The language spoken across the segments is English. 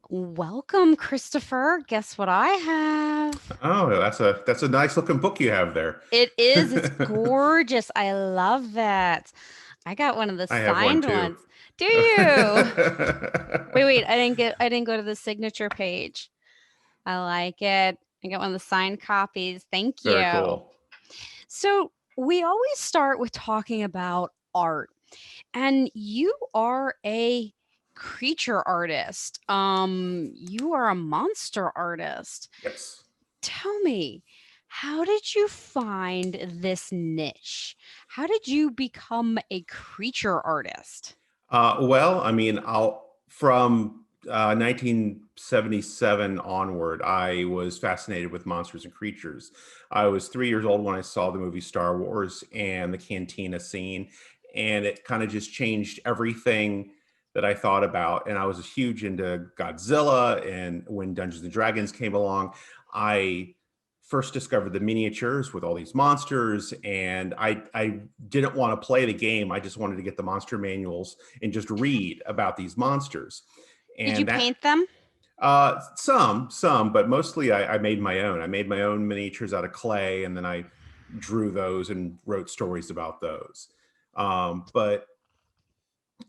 Welcome, Christopher. Guess what I have? Oh, that's a nice looking book you have there. It is. It's gorgeous. I love that. I got one of the I have one signed too. ones. Do you? Wait. I didn't go to the signature page. I like it. I got one of the signed copies. Thank Very you. cool. So, we always start with talking about art. And you are a creature artist. You are a monster artist. Yes. Tell me, how did you find this niche? How did you become a creature artist? Well, I mean, I'll from 1977 onward, I was fascinated with monsters and creatures. I was 3 years old when I saw the movie Star Wars and the cantina scene, and it kind of just changed everything that I thought about. And I was huge into Godzilla, and when Dungeons and Dragons came along, I first discovered the miniatures with all these monsters, and I didn't want to play the game. I just wanted to get the monster manuals and just read about these monsters. Did you And that paint them? some, but mostly I made my own. I made my own miniatures out of clay, and then I drew those and wrote stories about those. But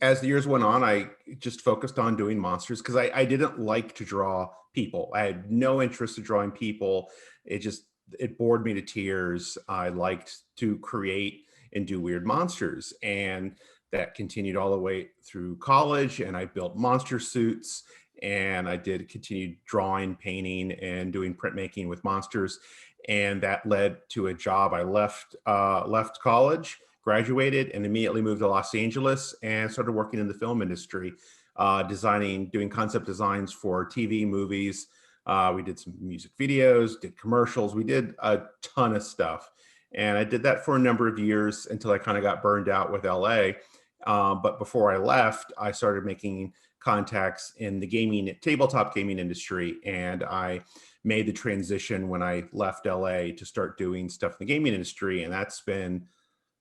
as the years went on, I just focused on doing monsters because I didn't like to draw people. I had no interest in drawing people. It bored me to tears. I liked to create and do weird monsters. And that continued all the way through college. And I built monster suits, and I did continued drawing, painting, and doing printmaking with monsters. And that led to a job. I left college, graduated, and immediately moved to Los Angeles and started working in the film industry, doing concept designs for TV, movies. We did some music videos, did commercials. We did a ton of stuff. And I did that for a number of years until I kind of got burned out with LA. But before I left, I started making contacts in the tabletop gaming industry. And I made the transition when I left LA to start doing stuff in the gaming industry. And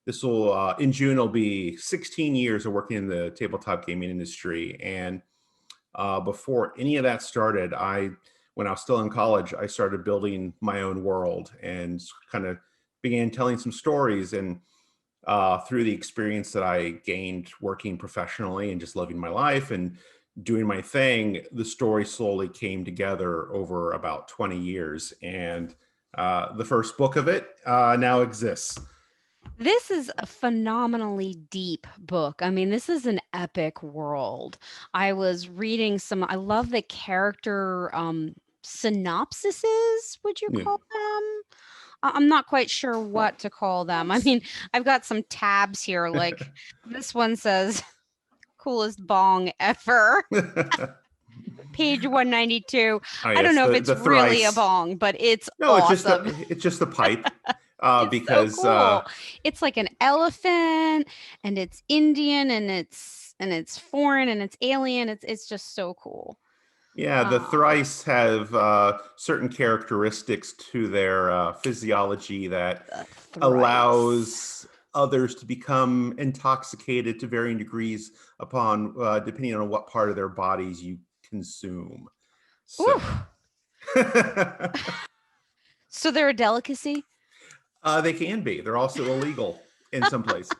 this will in June will be 16 years of working in the tabletop gaming industry. And before any of that started, when I was still in college, I started building my own world and kind of began telling some stories. And through the experience that I gained working professionally and just living my life and doing my thing, the story slowly came together over about 20 years. And the first book of it now exists. This is a phenomenally deep book. I mean, this is an epic world. I was reading I love the character synopsises, would you Yeah. call them? I'm not quite sure what to call them. I mean, I've got some tabs here. Like this one says, coolest bong ever, Oh page 192. I don't yes, know if it's the really a thrice. bong, but it's No, awesome. it's just the pipe, It's so because cool. It's like an elephant and it's Indian and it's foreign and it's alien. It's just so cool. yeah, the Um, thrice have certain characteristics to their physiology that the thrice. allows others to become intoxicated to varying degrees upon depending on what part of their bodies you consume. Ooh. So So they're a delicacy. they can be. They're also illegal in some places.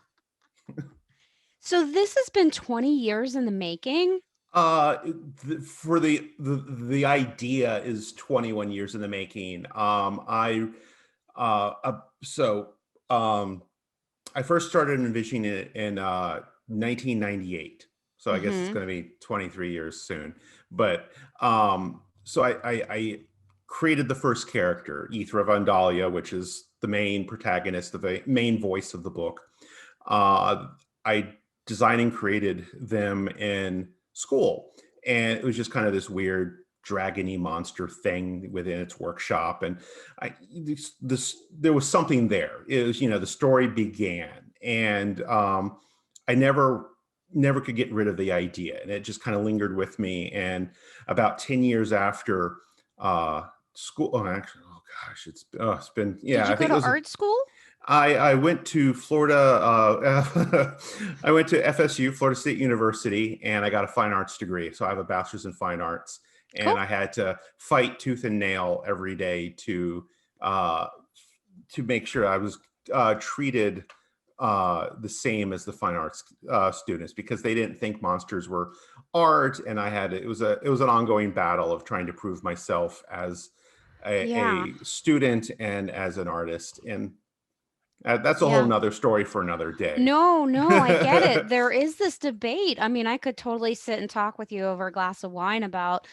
So this has been 20 years in the making. Uh, for the idea is 21 years in the making. Uh, uh so um I first started envisioning it in 1998. So I guess it's Hmm. going to be 23 years soon. But so I created the first character, Ethra VanDalia, which is the main protagonist, the main voice of the book. I designed and created them in school, and it was just kind of this weird dragony monster thing within its workshop. And there was something there. It was, the story began, and I never could get rid of the idea, and it just kind of lingered with me. And about 10 years after school, oh, actually, oh gosh, it's been, Did yeah, you I go think it to was, art school? I went to Florida. I went to FSU, Florida State University, and I got a fine arts degree. So I have a bachelor's in fine arts. Cool. and I had to fight tooth and nail every day uh, to make sure I was treated the same as the fine arts students, because they didn't think monsters were art, and it was an ongoing battle of trying to prove myself as Yeah. a student and as an artist, and that's a whole Yeah. nother story for another day. No, no, I get it. There is this debate. I mean, I could totally sit and talk with you over a glass of wine about,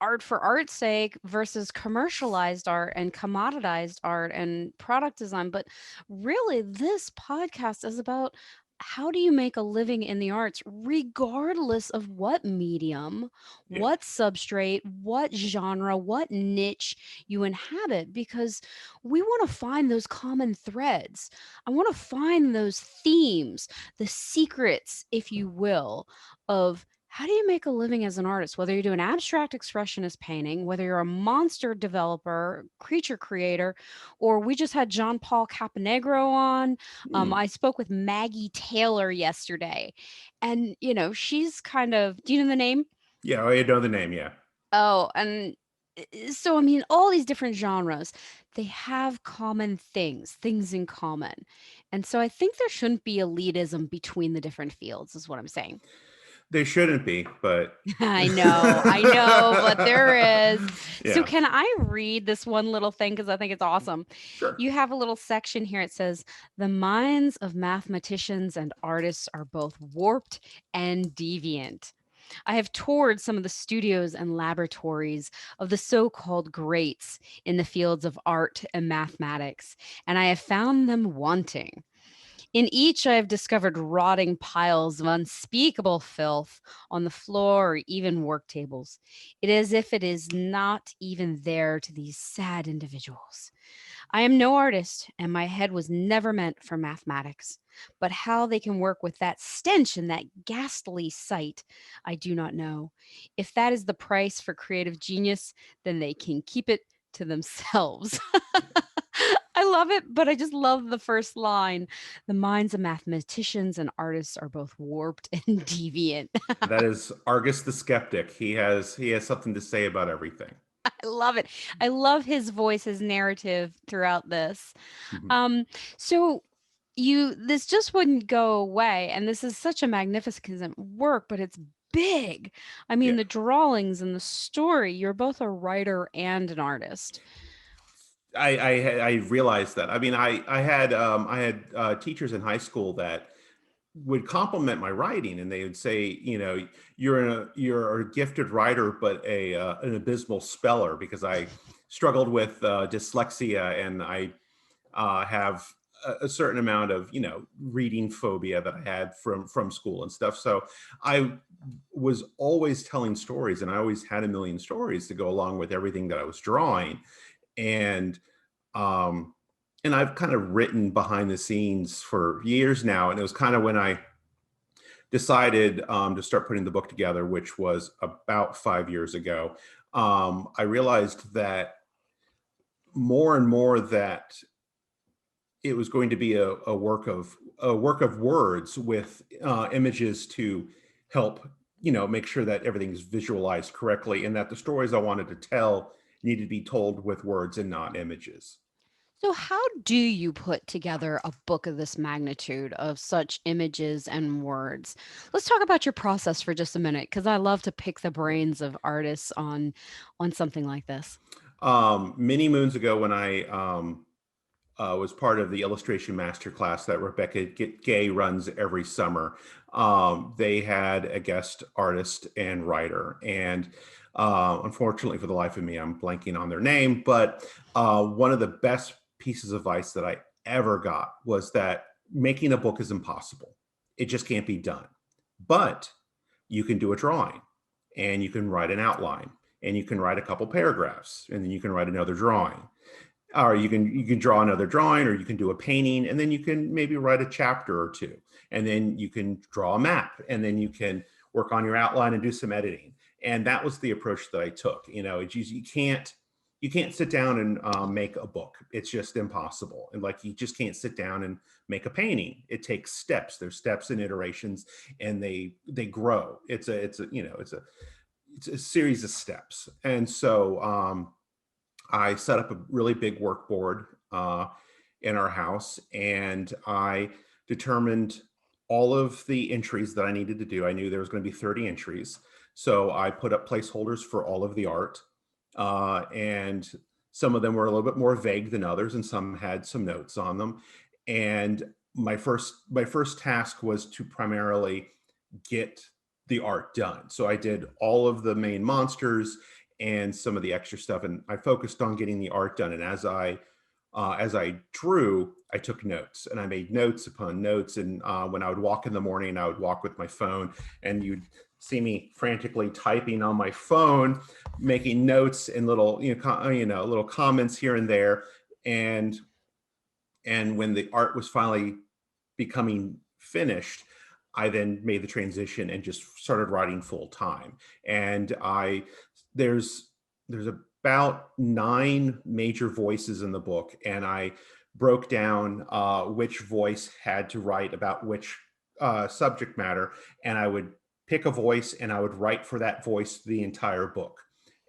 art for art's sake versus commercialized art and commoditized art and product design. But really, this podcast is about how do you make a living in the arts, regardless of what medium, Yeah, what substrate, what genre, what niche you inhabit, because we want to find those common threads. I want to find those themes, the secrets, if you will, of how do you make a living as an artist, whether you do an abstract expressionist painting, whether you're a monster developer, creature creator, or we just had John Paul Caponegro on. hmm. I spoke with Maggie Taylor yesterday, and she's kind of, do you know the name? Yeah, I know the name. Yeah, Oh, and so I mean, all these different genres, they have common things in common. And so I think there shouldn't be elitism between the different fields, is what I'm saying. they shouldn't be, but I know, but there is. So yeah, can I read this one little thing because I think it's awesome. sure. You have a little section here. It says, "The minds of mathematicians and artists are both warped and deviant." I have toured some of the studios and laboratories of the so called greats in the fields of art and mathematics, and I have found them wanting. In each, I have discovered rotting piles of unspeakable filth on the floor or even work tables. It is as if it is not even there to these sad individuals. I am no artist, and my head was never meant for mathematics. But how they can work with that stench and that ghastly sight, I do not know. If that is the price for creative genius, then they can keep it to themselves. I love it, but I just love the first line. The minds of mathematicians and artists are both warped and deviant. That is Argus the skeptic. He has something to say about everything. I love it. I love his voice, his narrative throughout this. Mhm. Um, so this just wouldn't go away, and this is such a magnificent work, but it's big. I mean, Yeah. the drawings and the story, you're both a writer and an artist. I realized that. I mean, I had teachers in high school that would compliment my writing, and they would say, you're a gifted writer, but an abysmal speller, because I struggled with dyslexia, and I have a certain amount of reading phobia that I had from school and stuff. So I was always telling stories, and I always had a million stories to go along with everything that I was drawing, and um, and I've kind of written behind the scenes for years now. And it was kind of when I decided to start putting the book together, which was about 5 years ago. I realized that more and more that it was going to be a work of words with images to help make sure that everything's visualized correctly, and that the stories I wanted to tell needed to be told with words and not images. So, how do you put together a book of this magnitude of such images and words? Let's talk about your process for just a minute, because I love to pick the brains of artists on something like this. Many moons ago, when I was part of the illustration masterclass that Rebecca Gay runs every summer, they had a guest artist and writer. And unfortunately, for the life of me, I'm blanking on their name. But one of the best pieces of advice that I ever got was that making a book is impossible. It just can't be done. But you can do a drawing, and you can write an outline, and you can write a couple paragraphs, and then you can write another drawing, or you can draw another drawing, or you can do a painting, and then you can maybe write a chapter or two, and then you can draw a map, and then you can work on your outline and do some editing. And that was the approach that I took. You can't sit down and make a book. It's just impossible. And like, you just can't sit down and make a painting. It takes steps. There's steps and iterations, and they grow. it's a series of steps. And so I set up a really big work board in our house, and I determined all of the entries that I needed to do. I knew there was going to be 30 entries. So I put up placeholders for all of the art. And some of them were a little bit more vague than others, and some had some notes on them. And my first task was to primarily get the art done. So I did all of the main monsters and some of the extra stuff, and I focused on getting the art done. And as I drew, I took notes, and I made notes upon notes. And when I would walk in the morning, I would walk with my phone, and you'd see me frantically typing on my phone, making notes and little, little comments here and there. And when the art was finally becoming finished, I then made the transition and just started writing full time. And there's about 9 major voices in the book, and I broke down which voice had to write about which subject matter, and I would pick a voice and I would write for that voice the entire book.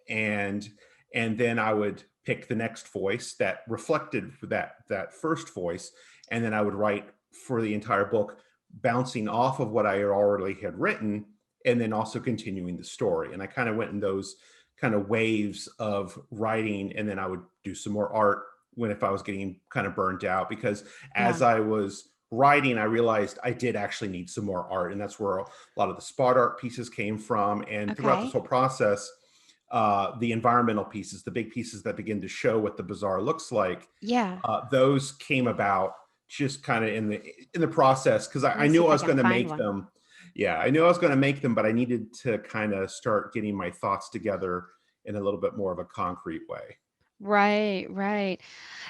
And then I would pick the next voice that reflected that first voice, and then I would write for the entire book, bouncing off of what I already had written, and then also continuing the story. And I kind of went in those kind of waves of writing, and then I would do some more art if I was getting kind of burnt out, because as I was writing, I realized I did actually need some more art, and that's where a lot of the spot art pieces came from. And throughout this whole process, the environmental pieces, the big pieces that begin to show what the Bazaar looks like, those came about just kind of in the process, because I knew I was going to make them. Yeah, I knew I was going to make them, but I needed to kind of start getting my thoughts together in a little bit more of a concrete way. Right, right.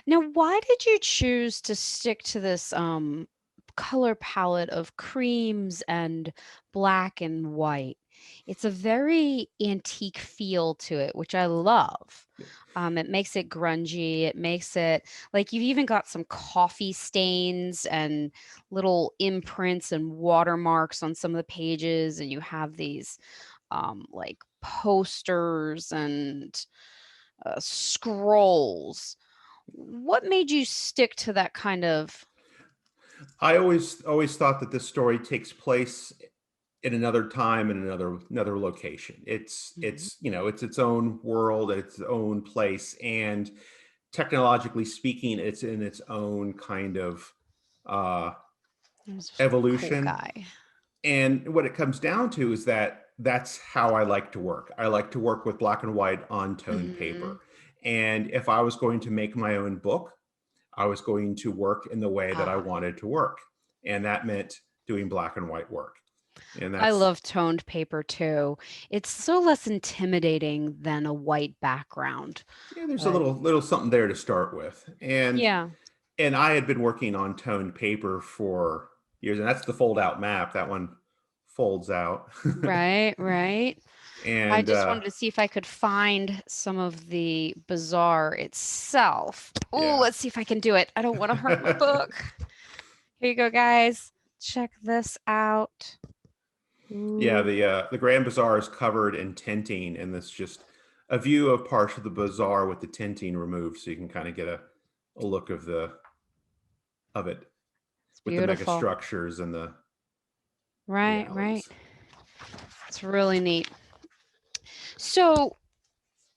Now, why did you choose to stick to this color palette of creams and black and white? It's a very antique feel to it, which I love. It makes it grungy. It makes it like you've even got some coffee stains and little imprints and watermarks on some of the pages, and you have these like posters and scrolls. What made you stick to that kind of? I always thought that this story takes place in another time and another location. It's it's its own world, its own place, and technologically speaking, it's in its own kind of Cool evolution. guy. And what it comes down to is that's how I like to work. I like to work with black and white on toned Hmm. paper. And if I was going to make my own book, I was going to work in the way that I Ah, wanted to work. And that meant doing black and white work. And I that's, love toned paper too. It's so less intimidating than a white background. yeah, there's a But little something there to start with. yeah, And I had been working on toned paper for years, and that's the fold out map. That one folds out. right, right. I And just wanted to see if I could find some of the Bazaar itself. Oh, yeah. let's see if I can do it. I don't want to hurt my book. Here you go, guys. Check this out. Yeah, Ooh. the Grand Bazaar is covered in tinting, and that's just a view of parts of the bazaar with the tinting removed, so you can kind of get a look of it It's with the mega beautiful. structures and the Right, right. alleys. It's really neat. So,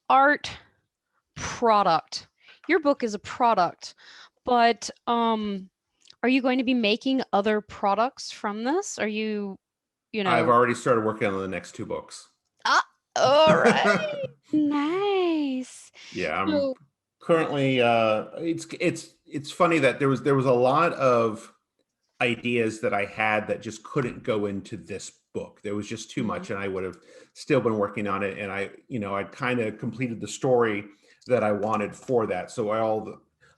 art product. Your book is a product, but are you going to be making other products from this? Are you, you I've know, already started working on the next 2 books. ah, all right. Nice. Yeah, I'm So, currently it's funny that there was a lot of ideas that I had that just couldn't go into this book. There was just too mhm. much, and I would have still been working on it. And I'd kind of completed the story that I wanted for that. So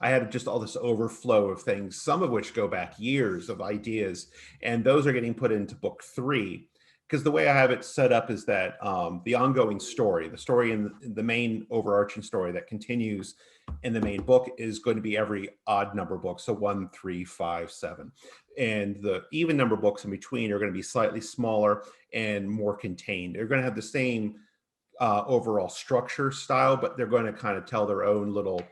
I had just all this overflow of things, some of which go back years of ideas, and those are getting put into book 3. Because the way I have it set up is that the ongoing story, the story in the main overarching story that continues in the main book, is going to be every odd number book. So 1, 3, 5, 7. And the even number books in between are going to be slightly smaller and more contained. They're going to have the same overall structure style, but they're going to kind of tell their own little,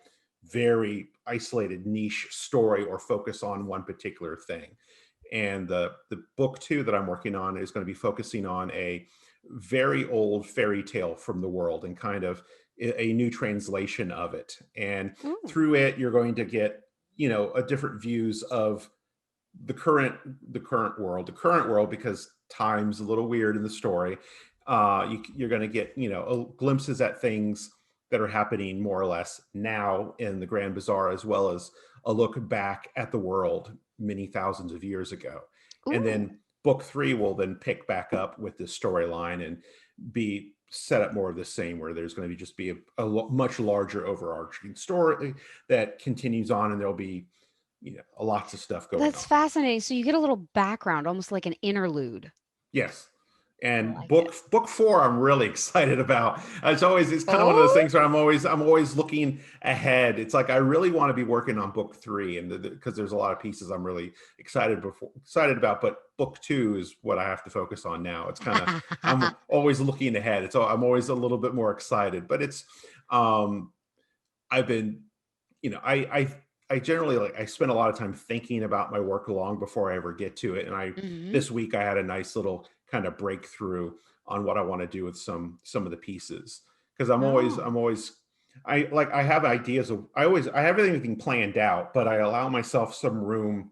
very isolated niche story or focus on one particular thing. And the book two that I'm working on is going to be focusing on a very old fairy tale from the world and kind of a new translation of it. And Ooh. through it, you're going to get, a different views of the current the current world, because time's a little weird in the story. You're going to get, glimpses at things that are happening more or less now in the Grand Bazaar, as well as a look back at the world many thousands of years ago. And Ooh. then book three will then pick back up with this storyline and be set up more of the same, where there's going to just be a much larger overarching story that continues on, and there'll be, lots of stuff going That's on. fascinating. So you get a little background, almost like an interlude. Yes. I And like it. book four, I'm really excited about. It's kind of one of those Oh, things where I'm always looking ahead. It's like I really want to be working on book three, and because there's a lot of pieces I'm really excited about. But book two is what I have to focus on now. It's kind of, I'm always looking ahead. I'm always a little bit more excited. But it's, um, I've been, I generally, like, I spend a lot of time thinking about my work long before I ever get to it. And hmm this week I had a nice little kind of breakthrough on what I want to do with some of the pieces, because Oh, I have ideas of, I have everything planned out, but I allow myself some room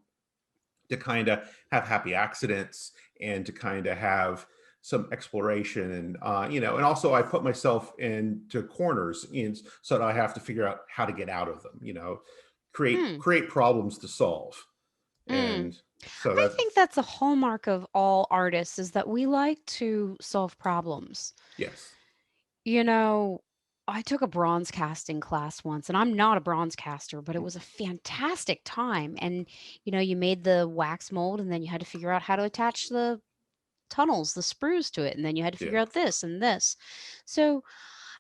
to kind of have happy accidents and to kind of have some exploration, and and also I put myself into corners so that I have to figure out how to get out of them, create hmm. create problems to solve. Mm. And so I that, think that's a hallmark of all artists is that we like to solve problems. yes. You know, I took a bronze casting class once, and I'm not a bronze caster, but it was a fantastic time. And, you made the wax mold, and then you had to figure out how to attach the tunnels, the sprues to it, and then you had to Yeah. figure out this and this. So,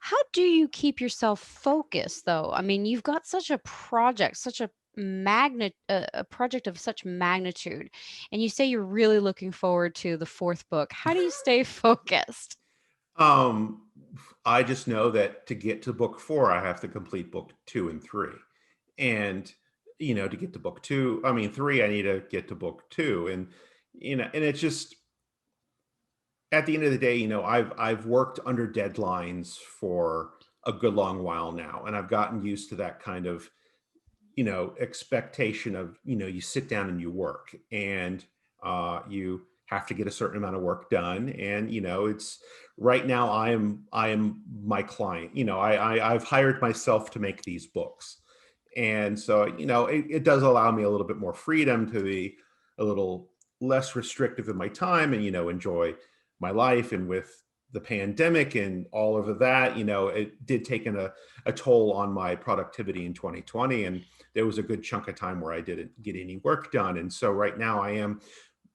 how do you keep yourself focused though? I mean, you've got such a project, such a project of such magnitude, and you say you're really looking forward to the fourth book. How do you stay focused? um I just know that to get to book four, I have to complete book two and three. And to get to book two, I mean three, I need to get to book two. And and it's just, at the end of the day, I've worked under deadlines for a good long while now, and I've gotten used to that kind of, expectation of, you sit down and you work, and you have to get a certain amount of work done. And it's, right now I am my client. I've hired myself to make these books. And so, it does allow me a little bit more freedom to be a little less restrictive in my time, and enjoy my life. And with the pandemic and all of that, it did take a toll on my productivity in 2020. And there was a good chunk of time where I didn't get any work done. And so right now I am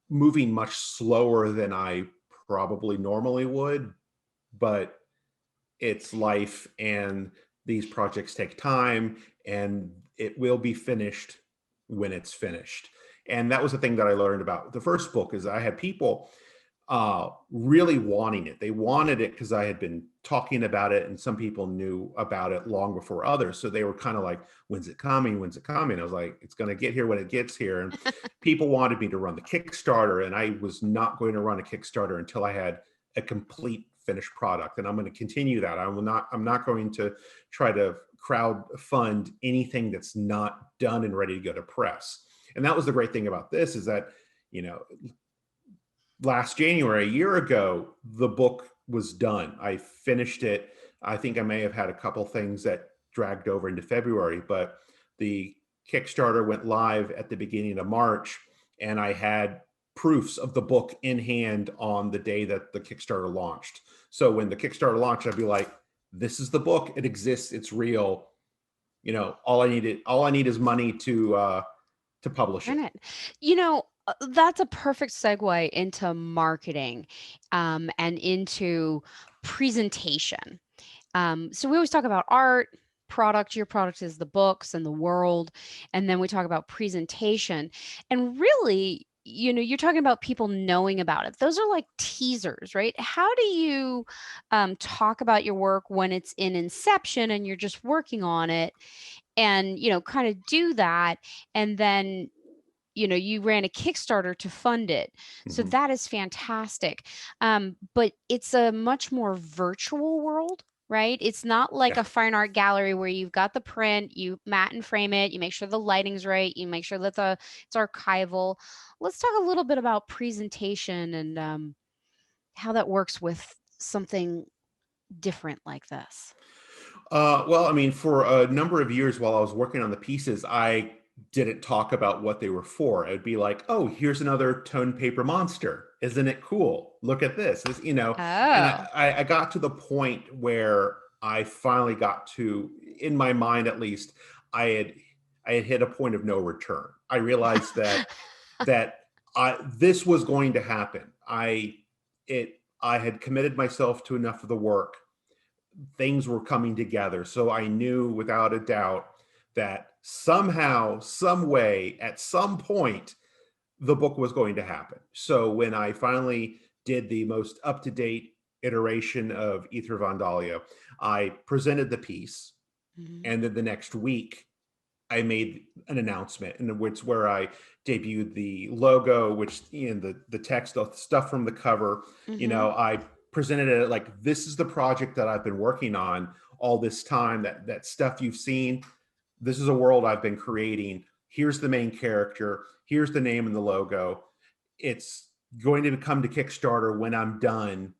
moving much slower than I probably normally would, but it's life, and these projects take time, and it will be finished when it's finished. And that was the thing that I learned about the first book, is I had people really wanting it. They wanted it because I had been talking about it, and some people knew about it long before others. So they were kind of like, when's it coming? When's it coming? I was like, it's going to get here when it gets here. And people wanted me to run the Kickstarter, and I was not going to run a Kickstarter until I had a complete finished product. And I'm going to continue that. I'm not going to try to crowd fund anything that's not done and ready to go to press. And that was the great thing about this, is that, you know, last January, a year ago, the book was done. I finished it. I think I may have had a couple things that dragged over into February, but the Kickstarter went live at the beginning of March, and I had proofs of the book in hand on the day that the Kickstarter launched. So when the Kickstarter launched, I'd be like, this is the book. It exists. It's real. All I need is money to publish it. In it. That's a perfect segue into marketing, and into presentation. So we always talk about art, product. Your product is the books and the world. And then we talk about presentation. And really, you're talking about people knowing about it. Those are like teasers, right? How do you talk about your work when it's in inception and you're just working on it, and kind of do that, and then you ran a Kickstarter to fund it. So Mhm. that is fantastic. But it's a much more virtual world, right? It's not like Yeah. a fine art gallery where you've got the print, you matte and frame it, you make sure the lighting's right, you make sure that it's archival. Let's talk a little bit about presentation and how that works with something different like this. Well, I mean, for a number of years while I was working on the pieces, I didn't talk about what they were for. It'd be like, "Oh, here's another tone paper monster. Isn't it cool? Look at this." And Oh. I got to the point where I finally got to, in my mind at least, I had I had hit a point of no return. I realized that this was going to happen. I had committed myself to enough of the work. Things were coming together. So I knew without a doubt that somehow, some way, at some point, the book was going to happen. So when I finally did the most up to date iteration of Ethra VanDalia, I presented the piece. Mhm. And then the next week, I made an announcement, and which where I debuted the logo, which in the text, the stuff from the cover. Mhm. I presented it like, this is the project that I've been working on all this time. That stuff you've seen. This is a world I've been creating. Here's the main character. Here's the name and the logo. It's going to come to Kickstarter when I'm done.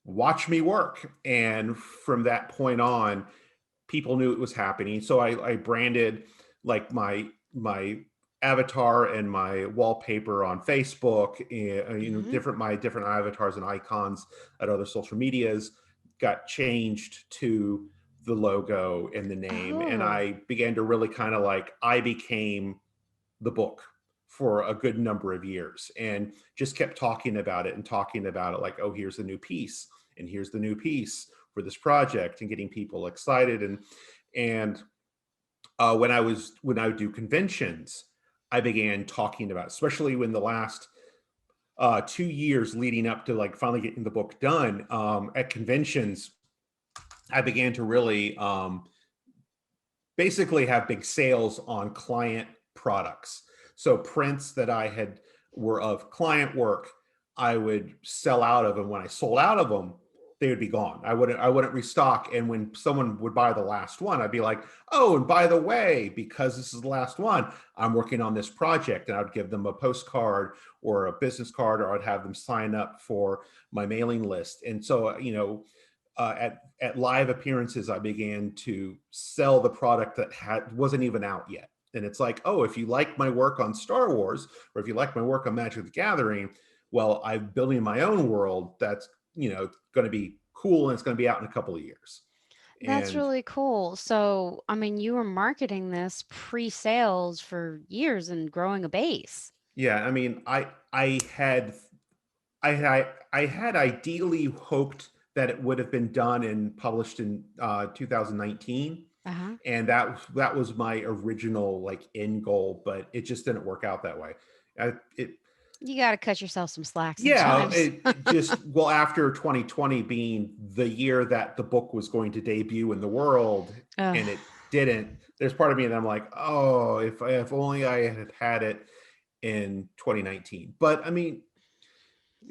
Watch me work. And from that point on, people knew it was happening. So I branded like my avatar and my wallpaper on Facebook, and Mhm. different avatars and icons at other social medias got changed to the logo and the name, and Oh. I began to really kind of like, I became the book for a good number of years, and just kept talking about it and talking about it, like, oh, here's the new piece, and here's the new piece for this project, and getting people excited. And when I would do conventions, I began talking about, especially when the last 2 years leading up to like finally getting the book done, at conventions, I began to really basically have big sales on client products. So prints that I had were of client work, I would sell out of, and when I sold out of them, they would be gone. I wouldn't restock. And when someone would buy the last one, I'd be like, "Oh, and by the way, because this is the last one, I'm working on this project." And I would give them a postcard or a business card, or I'd have them sign up for my mailing list. And so, at live appearances, I began to sell the product that wasn't even out yet. And it's like, oh, if you like my work on Star Wars, or if you like my work on Magic the Gathering, well, I'm building my own world that's going to be cool, and it's going to be out in a couple of years. That's And really cool. So, I mean, you were marketing this pre-sales for years and growing a base. yeah, I mean, I had ideally hoped that it would have been done and published in 2019, Uh-huh. and that was my original like end goal, but it just didn't work out that way. It You got to cut yourself some slack Yeah, sometimes. it just, well, after 2020 being the year that the book was going to debut in the world, Ugh. and it didn't. There's part of me that I'm like, oh, if only I had had it in 2019. But I mean,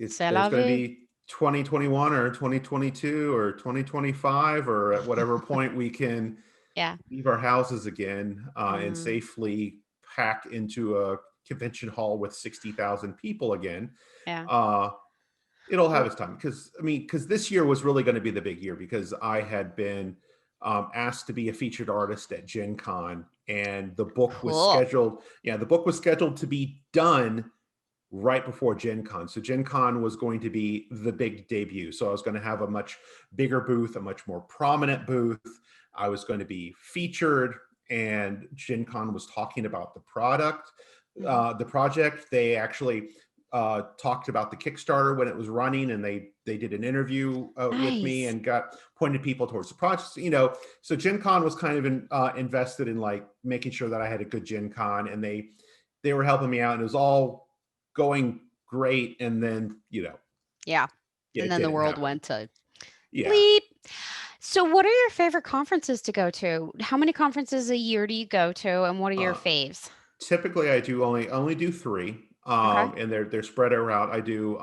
C'est there's la going to vie. be 2021 or 2022 or 2025, or at whatever point we can Yeah. leave our houses again, and Mm, safely pack into a convention hall with 60,000 people again. yeah. Uh, It'll have Well, its time, because this year was really going to be the big year, because I had been asked to be a featured artist at Gen Con, and the book was cool. scheduled. Yeah, the book was scheduled to be done right before Gen Con. So Gen Con was going to be the big debut. So I was going to have a much bigger booth, a much more prominent booth. I was going to be featured, and Gen Con was talking about Mhm. the project. They actually talked about the Kickstarter when it was running, and they did an interview with me Nice. and got pointed people towards the project. So Gen Con was kind of invested in like making sure that I had a good Gen Con, and they were helping me out, and it was all going great, and then Yeah. yeah, And it then the didn't world happen. went to Yeah. bleep. So, what are your favorite conferences to go to? How many conferences a year do you go to, and what are your Uh, faves? Typically, I do only do three, Okay. and they're spread around. I do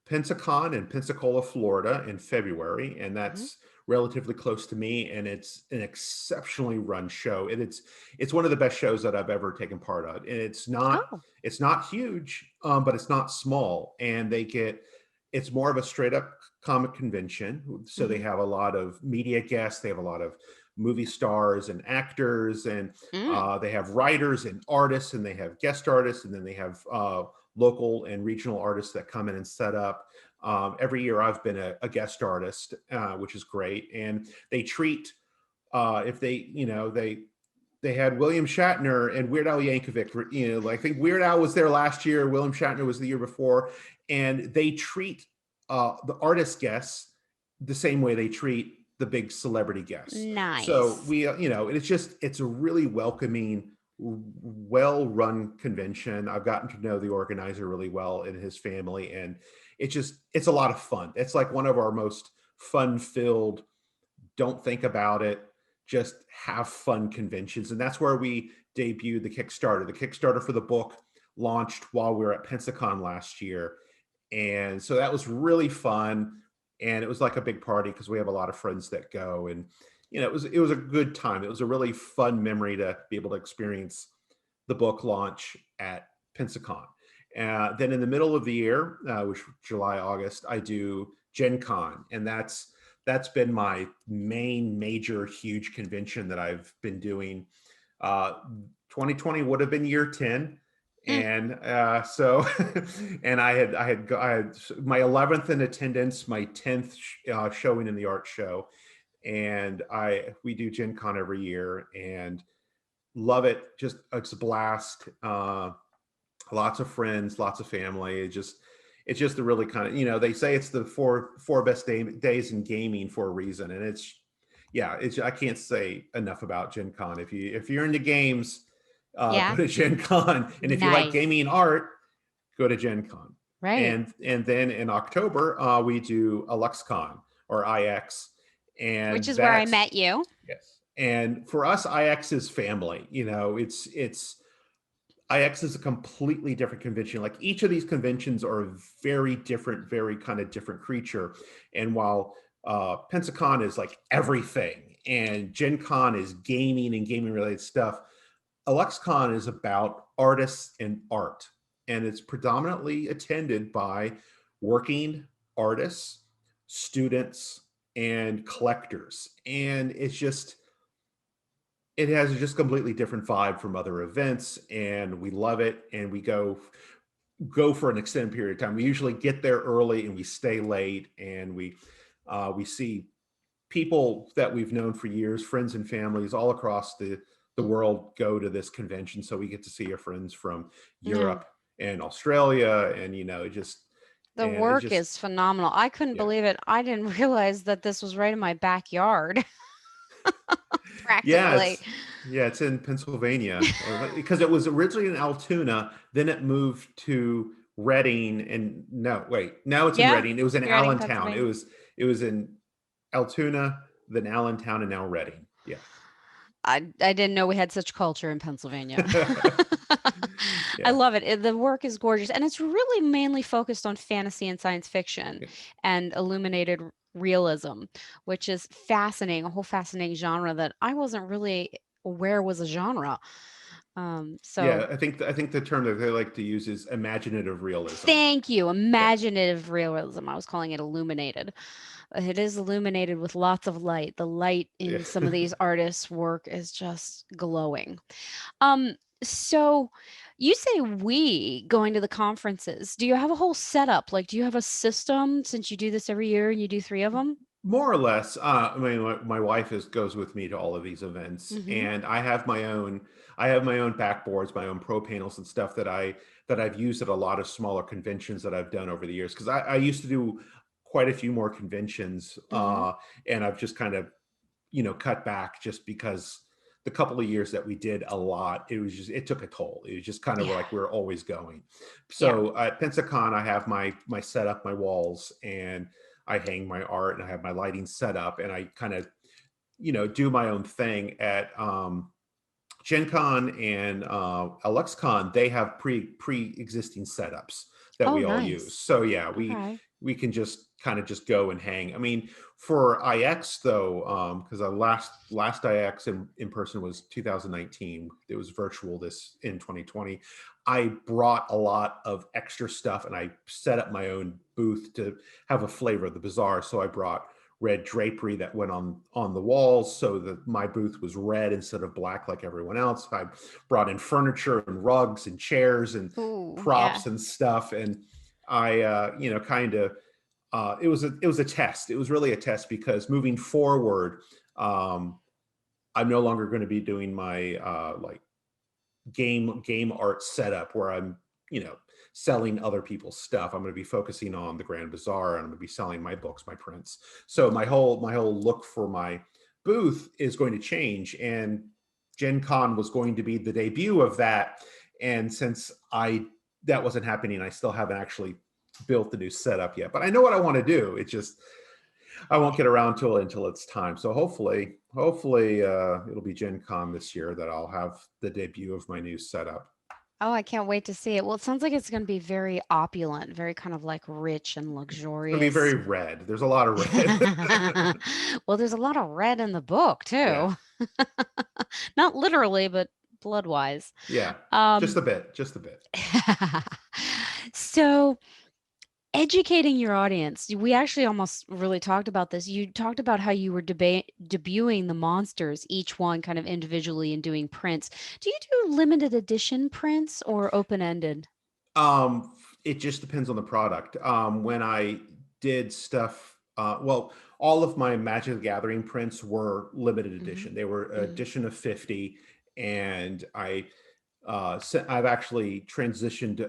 Pensacon in Pensacola, Florida, in February, and Hmm. that's relatively close to me, and it's an exceptionally run show. And it's one of the best shows that I've ever taken part of. And Oh. it's not huge, but it's not small, and it's more of a straight up comic convention. So they Hmm. have a lot of media guests. They have a lot of movie stars and actors, and Mm. they have writers and artists, and they have guest artists, and then they have local and regional artists that come in and set up. Every year I've been a guest artist, which is great. And they treat, if they had William Shatner and Weird Al Yankovic. I think Weird Al was there last year. William Shatner was the year before, and they treat the artist guests the same way they treat the big celebrity guests. So Nice. it's a really welcoming, well-run convention. I've gotten to know the organizer really well and his family, and it's a lot of fun. It's like one of our most fun-filled, don't think about it, just have fun conventions. And that's where we debuted the Kickstarter. The Kickstarter for the book launched while we were at Pensacon last year. And so that was really fun. And it was like a big party because we have a lot of friends that go. And it was a good time. It was a really fun memory to be able to experience the book launch at Pensacon. Then in the middle of the year, which July, August, I do Gen Con, and that's been my main major huge convention that I've been doing. Uh, 2020 would have been year 10, Mm. and so and I had my 11th in attendance, my 10th showing in the art show, and we do Gen Con every year and love it. Just it's a blast. Lots of friends, lots of family. It's just a really kind of, they say it's the four best days in gaming for a reason, and it's I can't say enough about Gen Con. If you're into games, go Yeah. to Gen Con, and if you like Nice. gaming and art, go to Gen Con. Right. And then in October, we do AluxCon or IX, Which and is where I met you. yes. And for us, IX is family. It's IX is a completely different convention. Like each of these conventions are a very different, very kind of different creature. And while Pensacon is like everything, and Gen Con is gaming and gaming related stuff, AluxCon is about artists and art. And it's predominantly attended by working artists, students, and collectors. And it has just completely different vibe from other events, and we love it. And we go for an extended period of time. We usually get there early and we stay late, and we see people that we've known for years, friends and families all across the world go to this convention. So we get to see our friends from Yeah. Europe and Australia, and The it work just is phenomenal. I couldn't yeah. believe it. I didn't realize that this was right in my backyard, Yeah, practically. it's in Pennsylvania, because it was originally in Altoona, then it moved to Reading, and no, wait, now it's in Yeah. Reading. It was in Reading, Allentown. It Pennsylvania. was it was in Altoona, then Allentown, and now Reading. Yeah. I didn't know we had such culture in Pennsylvania. I Yeah. love it. The work is gorgeous, and it's really mainly focused on fantasy and science fiction Yeah. and illuminated realism, which is fascinating, a whole fascinating genre that I wasn't really aware was a genre. So Yeah, I think the term that they like to use is imaginative realism. thank you. Yeah. Imaginative realism. I was calling it illuminated. It is illuminated with lots of light. The light Yeah. in some of these artists' work is just glowing. Um, so you say we going to the conferences. Do you have a whole setup? Like, do you have a system since you do this every year and you do three of them? More or less. I mean, my wife goes with me to all of these events, Mm-hmm. and I have my own backboards, my own pro panels and stuff that I've used at a lot of smaller conventions that I've done over the years. Because I used to do quite a few more conventions, Mm-hmm. and I've just kind of cut back just because the couple of years that we did a lot, it took a toll. It was just kind of Yeah. like we were always going. Yeah. So at Pensacon, I have my setup, my walls, and I hang my art, and I have my lighting set up, and I kind of, do my own thing at Gen Con and LuxCon. They have pre-existing setups that Oh, we all use. nice. So yeah, Okay. we can just kind of just go and hang. I mean, for IX though, because our last IX in person was 2019. It was virtual this in 2020. I brought a lot of extra stuff, and I set up my own booth to have a flavor of the Bazaar. So I brought red drapery that went on the walls, so that my booth was red instead of black like everyone else. I brought in furniture and rugs and chairs and Ooh, yeah. props and stuff, and I kind of it was a test. It was really a test, because moving forward, I'm no longer going to be doing my like game art setup where I'm, selling other people's stuff. I'm going to be focusing on the Grand Bazaar, and I'm going to be selling my books, my prints. So my whole look for my booth is going to change, and Gen Con was going to be the debut of that. And since that wasn't happening, I still haven't actually built the new setup yet. But I know what I want to do. It's just I won't get around to it until it's time. So hopefully it'll be Gen Con this year that I'll have the debut of my new setup. Oh, I can't wait to see it. Well, it sounds like it's going to be very opulent, very kind of like rich and It's going to be very luxurious. red. There's a lot of red. Well, there's a lot of red in the book Yeah. too. Not literally, but blood-wise. Yeah. Just Um, a bit. Just a bit. so educating your audience, we actually almost really talked about this. You talked about how you were debuting the monsters, each one kind of individually and doing prints. Do you do limited edition prints or open-ended? Um, it just depends on the product. When I did stuff, well, all of my Magic the Gathering prints were limited Hmm. edition. They were Hmm. edition of 50, and I've actually transitioned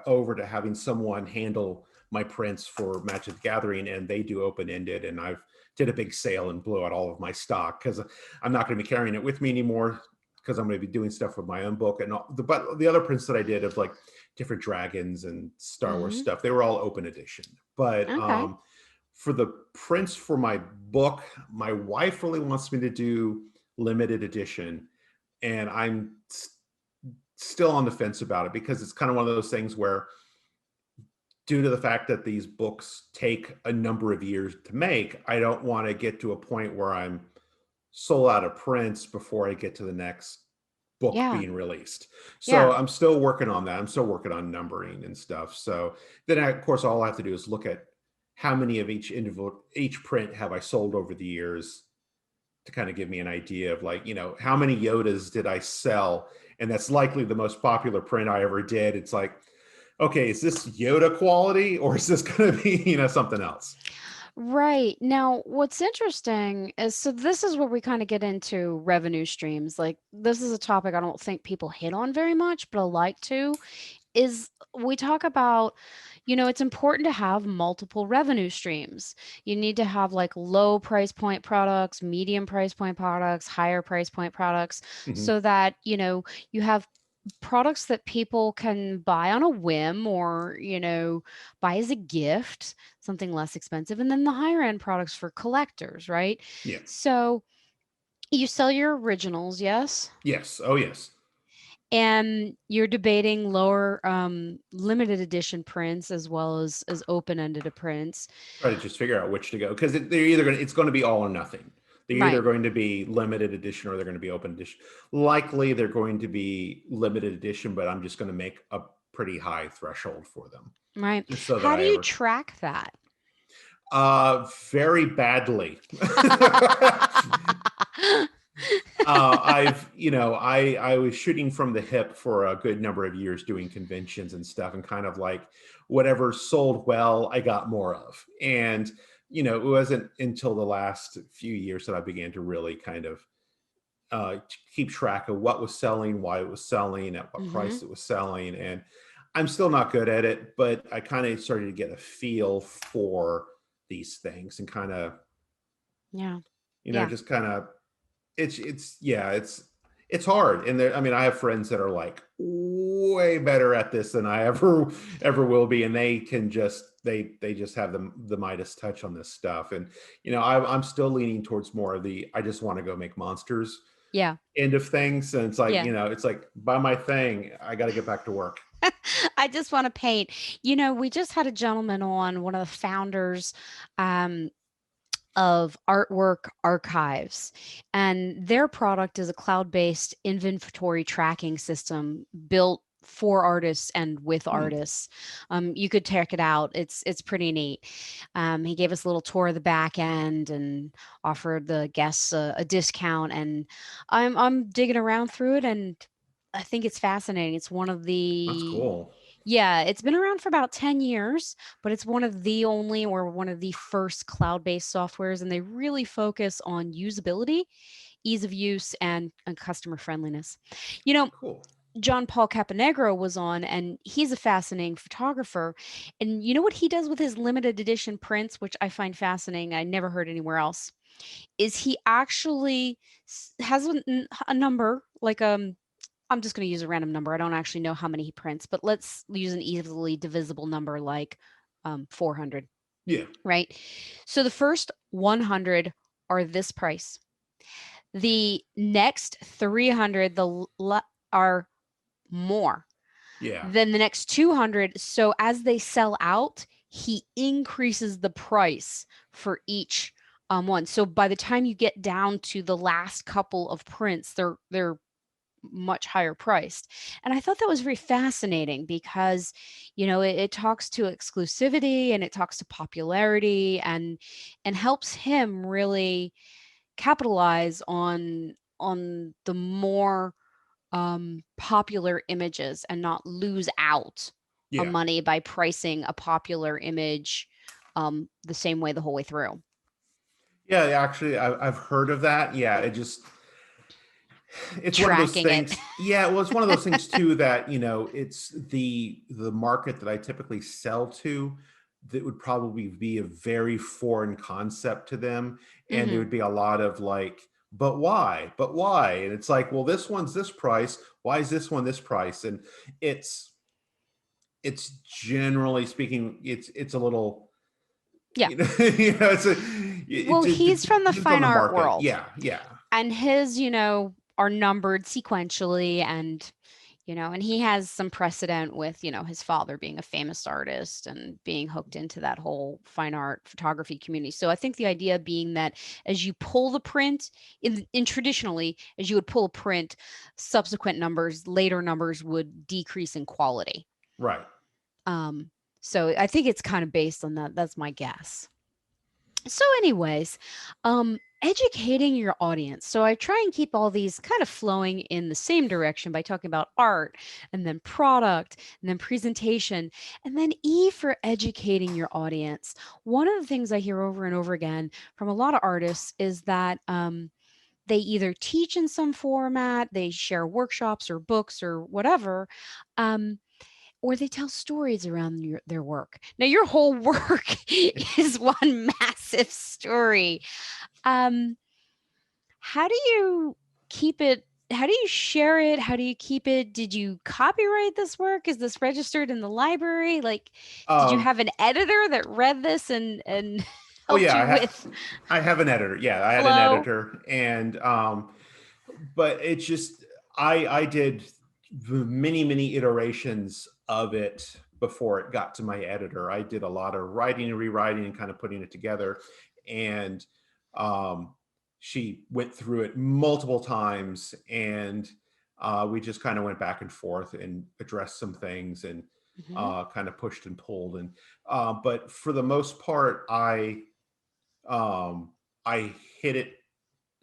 over to having someone handle my prints for Magic the Gathering, and they do open ended. And I've did a big sale and blew out all of my stock, because I'm not going to be carrying it with me anymore, because I'm going to be doing stuff with my own book. And but the other prints that I did of like different dragons and Star Wars Hmm. stuff, they were all open edition. But Okay. for the prints for my book, my wife really wants me to do limited edition, and I'm still on the fence about it, because it's kind of one of those things where, due to the fact that these books take a number of years to make, I don't want to get to a point where I'm sold out of prints before I get to the next book Yeah. being released. So Yeah. I'm still working on that. I'm still working on numbering and stuff. So then, of course, all I have to do is look at how many of each print have I sold over the years, to kind of give me an idea of, like, how many Yodas did I sell? And that's likely the most popular print I ever did. It's like, okay, is this Yoda quality, or is this going to be, something else? Right. Now, what's interesting is so this is where we kind of get into revenue streams. Like, this is a topic I don't think people hit on very much, but I like to. Is we talk about, it's important to have multiple revenue streams. You need to have like low price point products, medium price point products, higher price point products, Hmm. so that, you have products that people can buy on a whim or, buy as a gift, something less expensive. And then the higher end products for collectors, right? Yeah. So you sell your originals, yes? Yes. Oh, yes. And you're debating lower limited edition prints as well as open-ended prints. Try to just figure out which to go, because it's going to be all or nothing. They're either Right. going to be limited edition, or they're going to be open edition. Likely they're going to be limited edition, but I'm just going to make a pretty high threshold for them, Right. just so that How do I you ever track that? very badly. I was shooting from the hip for a good number of years, doing conventions and stuff, and kind of like whatever sold well, I got more of. And, it wasn't until the last few years that I began to really kind of keep track of what was selling, why it was selling, at what Hmm. price it was selling. And I'm still not good at it, but I kind of started to get a feel for these things, and kind of, Yeah. Yeah. just kind of, it's yeah, it's it's hard. And I mean, I have friends that are like way better at this than I ever will be, and they can just they just have the Midas touch on this stuff. And I'm still leaning towards more of the I just want to go make monsters Yeah. end of things. And it's like, Yeah. it's like, buy my thing, I got to get back to work. I just want to paint. We just had a gentleman on, one of the founders um, of Artwork Archives, and their product is a cloud-based inventory tracking system built for artists and with artists. You could check it out. It's pretty neat. He gave us a little tour of the back end and offered the guests a discount, and I'm digging around through it, and I think it's fascinating. It's one of That's the cool. Yeah, it's been around for about 10 years, but it's one of the only or one of the first cloud-based softwares, and they really focus on usability, ease of use, and customer friendliness. You know, Cool. John Paul Caponegro was on, and he's a fascinating photographer. And you know what he does with his limited edition prints, which I find fascinating, I never heard anywhere else, is he actually has a number, like I'm just going to use a random number. I don't actually know how many he prints, but let's use an easily divisible number like 400, Yeah. right? So the first 100 are this price. The next 300 are more. Yeah. Then the next 200. So as they sell out, he increases the price for each one. So by the time you get down to the last couple of prints, they're much higher priced. And I thought that was very fascinating because, it talks to exclusivity, and it talks to popularity, and helps him really capitalize on the more popular images and not lose out on Yeah. money by pricing a popular image the same way the whole way through. Yeah, actually, I've heard of that. Yeah, it's one of those Tracking it. things. Yeah, well, it's one of those things too that it's the market that I typically sell to that would probably be a very foreign concept to them, and there Hmm. would be a lot of like, but why? But why? And it's like, well, this one's this price. Why is this one this price? And it's it's generally speaking, it's a little, Yeah. it's a Well, he's from the depends on fine the art market. world, Yeah, yeah, and his, are numbered sequentially, and he has some precedent with, his father being a famous artist and being hooked into that whole fine art photography community. So I think the idea being that as you pull the print in traditionally, as you would pull a print, subsequent numbers, later numbers would decrease in quality. right. Um, so I think it's kind of based on that. That's my guess. So, anyways, educating your audience. So I try and keep all these kind of flowing in the same direction by talking about art, and then product, and then presentation, and then E for educating your audience. One of the things I hear over and over again from a lot of artists is that they either teach in some format, they share workshops or books or whatever, um, or they tell stories around their work. Now, your whole work is one massive story. Um, how do you keep it? How do you share it? How do you keep it? Did you copyright this work? Is this registered in the library? Like, did you Um, have an editor that read this and Oh helped yeah, you with I have an editor. Yeah, I had an flow? editor, and but it's just I did many iterations of it before it got to my editor. I did a lot of writing and rewriting and kind of putting it together, and um, she went through it multiple times, and we just kind of went back and forth and addressed some things, and Mhm. kind of pushed and pulled. And but for the most part, um, I hit it.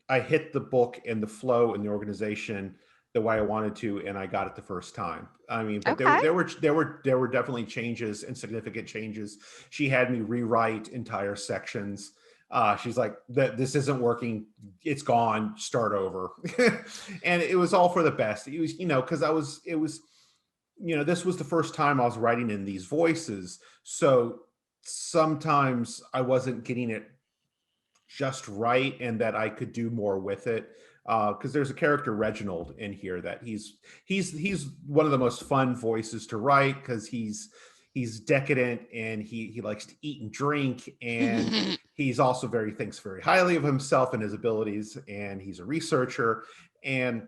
I hit the book and the flow and the organization the way I wanted to, and I got it the first time. I mean, but Okay. there were definitely changes and significant changes. She had me rewrite entire sections. She's like, this isn't working. It's gone. Start over. And it was all for the best. It was, because it was, this was the first time I was writing in these voices. So sometimes I wasn't getting it just right and that I could do more with it. Because there's a character Reginald in here that he's one of the most fun voices to write because he's decadent and he likes to eat and drink, and he's also thinks very highly of himself and his abilities, and he's a researcher and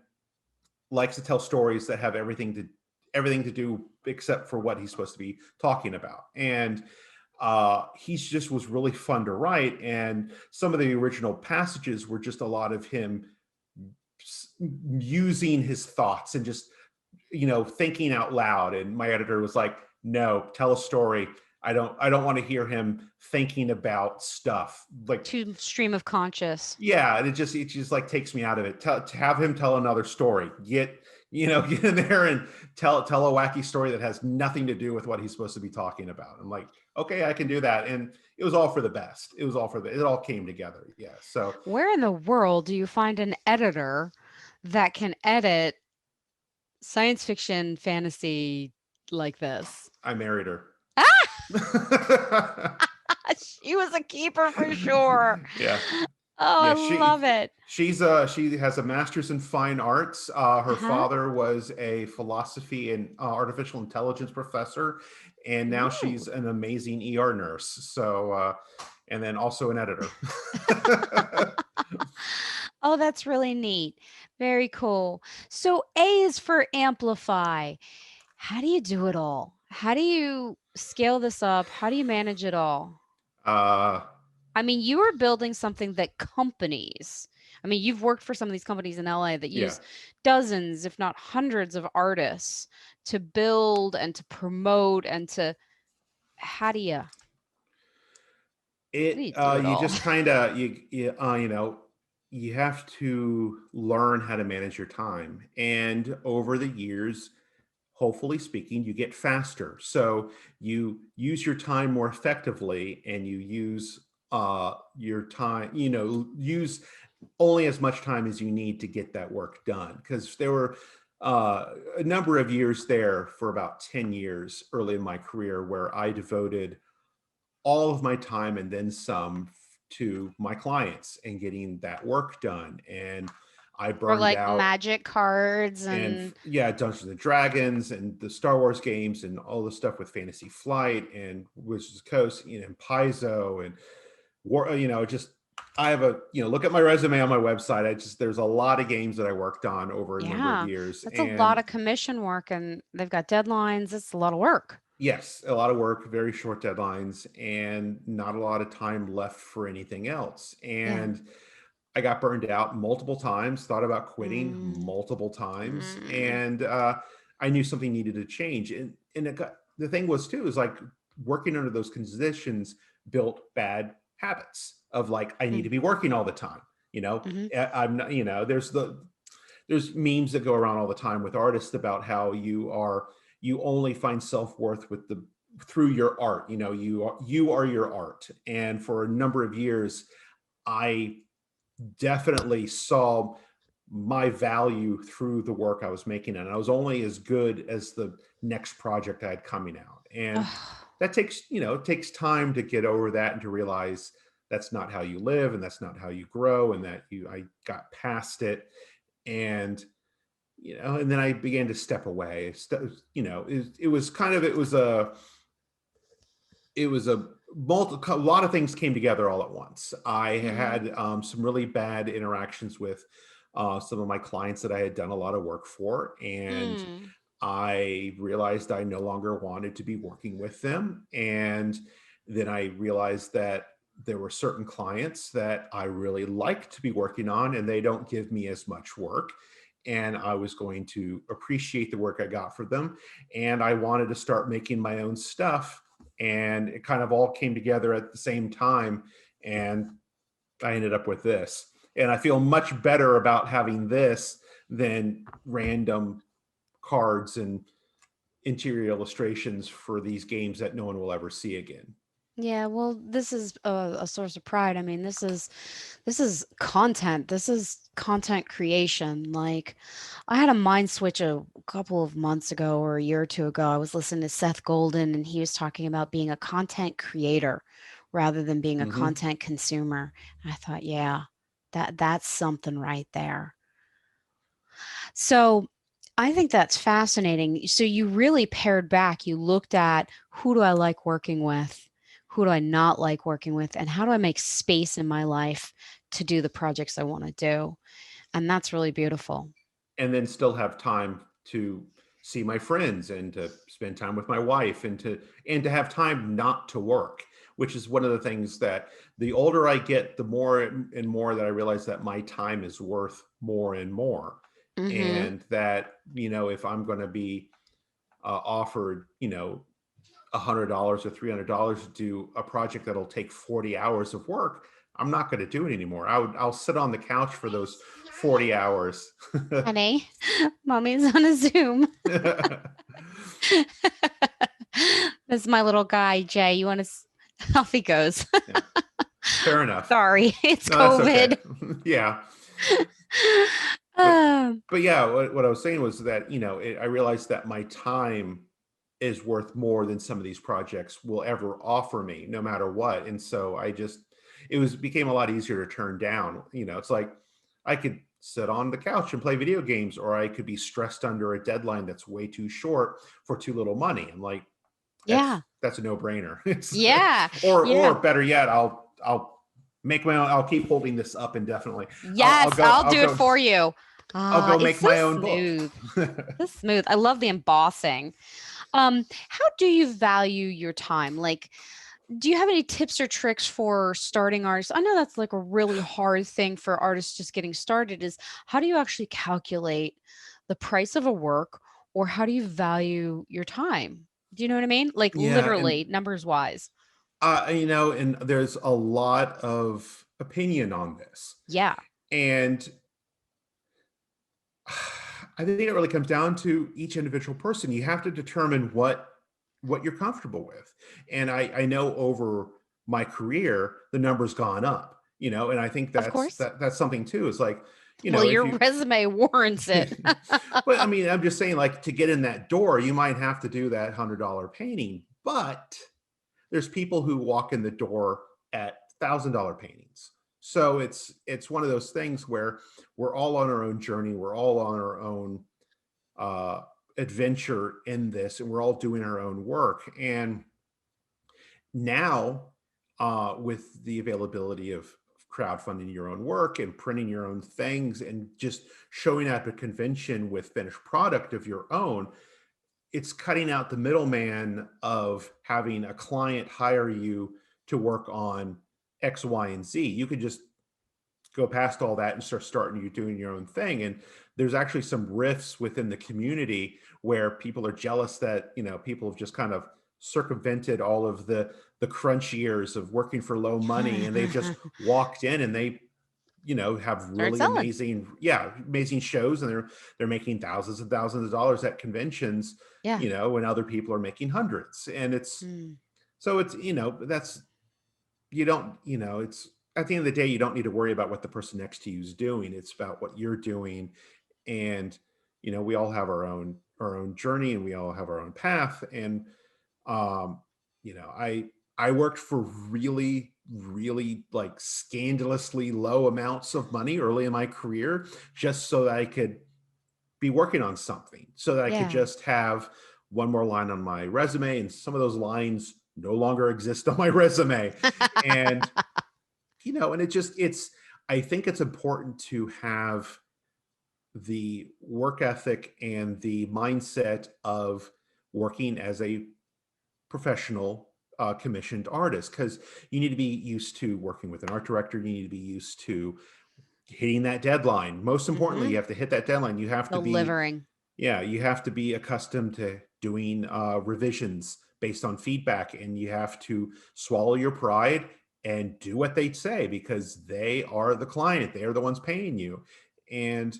likes to tell stories that have everything to do except for what he's supposed to be talking about. And he's just was really fun to write, and some of the original passages were just a lot of him using his thoughts and just thinking out loud. And my editor was like, no, tell a story. I don't want to hear him thinking about stuff like Too stream of conscious. yeah. And it just like takes me out of it. To have him tell another story, get get in there and tell a wacky story that has nothing to do with what he's supposed to be talking about. I'm like, okay, I can do that. And it was all for the best. It all came together. Yeah. So Where in the world do you find an editor that can edit science fiction fantasy like this? I married her. She was a keeper for sure. Yeah. Oh, Yeah, I love it. she has a master's in fine arts. Her Uh-huh. father was a philosophy and artificial intelligence professor, and now Ooh. she's an amazing ER nurse. So, and then also an editor. Oh, that's really neat. Very cool. So A is for amplify. How do you do it all? How do you scale this up? How do you manage it all? uh, I mean, you are building something that companies, I mean, you've worked for some of these companies in LA that yeah. use dozens, if not hundreds of artists to build and to promote and to, how do you do it You all? just kind of you have to learn how to manage your time, and over the years, hopefully speaking, you get faster. So you use your time more effectively, and you use your time, use only as much time as you need to get that work done. Because there were a number of years there for about 10 years early in my career where I devoted all of my time and then some to my clients and getting that work done. And I For burned like out. magic cards And and yeah, Dungeons and Dragons and the Star Wars games and all the stuff with Fantasy Flight and Wizards of the Coast, and Paizo and War. Just I have look at my resume on my website. There's a lot of games that I worked on over a number of yeah, years, that's a lot and of commission work and they've got deadlines. It's a lot of work. yes, a lot of work, very short deadlines, and not a lot of time left for anything else. Yeah. And I got burned out multiple times, thought about quitting Mm, multiple times, mm. and I knew something needed to change. And the thing was too is like working under those conditions built bad habits of like I need Mm, to be working all the time. mhm. I'm not. There's memes that go around all the time with artists about how you only find self-worth with the through your art. You are your art. And for a number of years I definitely saw my value through the work I was making, and I was only as good as the next project I had coming out. And Ugh, that it takes time to get over that and to realize that's not how you live and that's not how you grow, and that I got past it. And and then I began to step away. It was kind of it was a lot of things came together all at once. I mhm, had some really bad interactions with some of my clients that I had done a lot of work for, and mm. I realized I no longer wanted to be working with them. And then I realized that there were certain clients that I really like to be working on, and they don't give me as much work. And I was going to appreciate the work I got for them. And I wanted to start making my own stuff. And it kind of all came together at the same time. And I ended up with this. And I feel much better about having this than random cards and interior illustrations for these games that no one will ever see again. Yeah, well, this is a source of pride. I mean, this is content. This is content creation. Like, I had a mind switch a couple of months ago or a year or two ago. I was listening to Seth Golden, and he was talking about being a content creator, rather than being a Hmm. content consumer. And I thought, yeah, that's something right there. So I think that's fascinating. So you really pared back. You looked at, who do I like working with? Who do I not like working with? And how do I make space in my life to do the projects I want to do? And that's really beautiful. And then still have time to see my friends and to spend time with my wife and to have time not to work, which is one of the things that the older I get, the more and more that I realize that my time is worth more and more. Mhm. And that, if I'm going to be offered, $100 or $300 to do a project that'll take 40 hours of work, I'm not going to do it anymore. I'll sit on the couch for those 40 hours. Honey, mommy's on a Zoom. This is my little guy, Jay. You want to? Off he goes. Yeah, fair enough. Sorry, it's No, that's okay. COVID. Yeah. But Um, but yeah, what I was saying was that, I realized that my time is worth more than some of these projects will ever offer me, no matter what. And so became a lot easier to turn down. It's like I could sit on the couch and play video games, or I could be stressed under a deadline that's way too short for too little money. I'm like, yeah, that's a no-brainer. yeah, Or yeah. better yet, I'll make my own. I'll keep holding this up indefinitely. I'll Yes, go. I'll do it for you. I'll go It's make so my own book. smooth. So smooth. I love the embossing. How do you value your time? Like, do you have any tips or tricks for starting artists? I know that's like a really hard thing for artists just getting started is, how do you actually calculate the price of a work, or how do you value your time? Do you know what I mean? Like Yeah, and literally numbers wise. and there's a lot of opinion on this, Yeah. and I think it really comes down to each individual person. You have to determine what you're comfortable with. And I know over my career the number's gone up, and I think Of course. that's something too. Is like, Well, if your you resume warrants it. but I mean, I'm just saying, like, to get in that door, you might have to do that $100 painting, but there's people who walk in the door at $1,000 paintings. So it's one of those things where we're all on our own journey, we're all on our own uh, adventure in this, and we're all doing our own work. And now, with the availability of crowdfunding your own work and printing your own things and just showing up at a convention with finished product of your own, it's cutting out the middleman of having a client hire you to work on X, Y, and Z. You could just go past all that and starting you doing your own thing. And there's actually some rifts within the community where people are jealous that, people have just kind of circumvented all of the crunch years of working for low money, and they've just walked in and they, have Start really selling. amazing shows, and they're making thousands of dollars at conventions, Yeah. when other people are making hundreds. And Mm. it's that's you don't, it's at the end of the day, you don't need to worry about what the person next to you is doing. It's about what you're doing. And, we all have our own journey, and we all have our own path. And, um, I worked for really, really like scandalously low amounts of money early in my career, just so that I could be working on something, so that I could Yeah. just have one more line on my resume. And some of those lines no longer exist on my resume. And, and I think it's important to have the work ethic and the mindset of working as a professional commissioned artist, because you need to be used to working with an art director. You need to be used to hitting that deadline. Most importantly, Hmm. you have to hit that deadline. You have to be Delivering. Yeah, you have to be accustomed to doing revisions based on feedback, and you have to swallow your pride and do what they say, because they are the client. They are the ones paying you. And,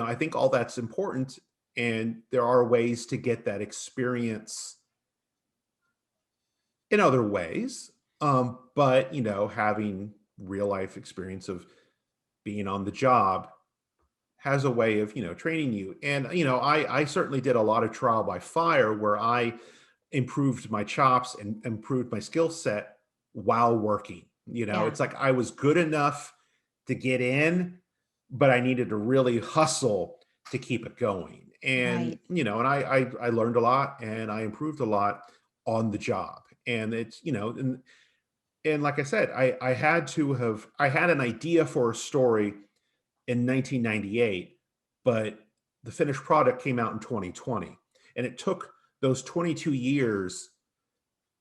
I think all that's important. And there are ways to get that experience in other ways. But, having real life experience of being on the job has a way of, training you. And, I certainly did a lot of trial by fire, where I improved my chops and improved my skill set while working. Yeah. It's like I was good enough to get in, but I needed to really hustle to keep it going. And, Right. and I learned a lot and I improved a lot on the job. And it's, and like I said, I had an idea for a story in 1998, but the finished product came out in 2020. And it took those 22 years.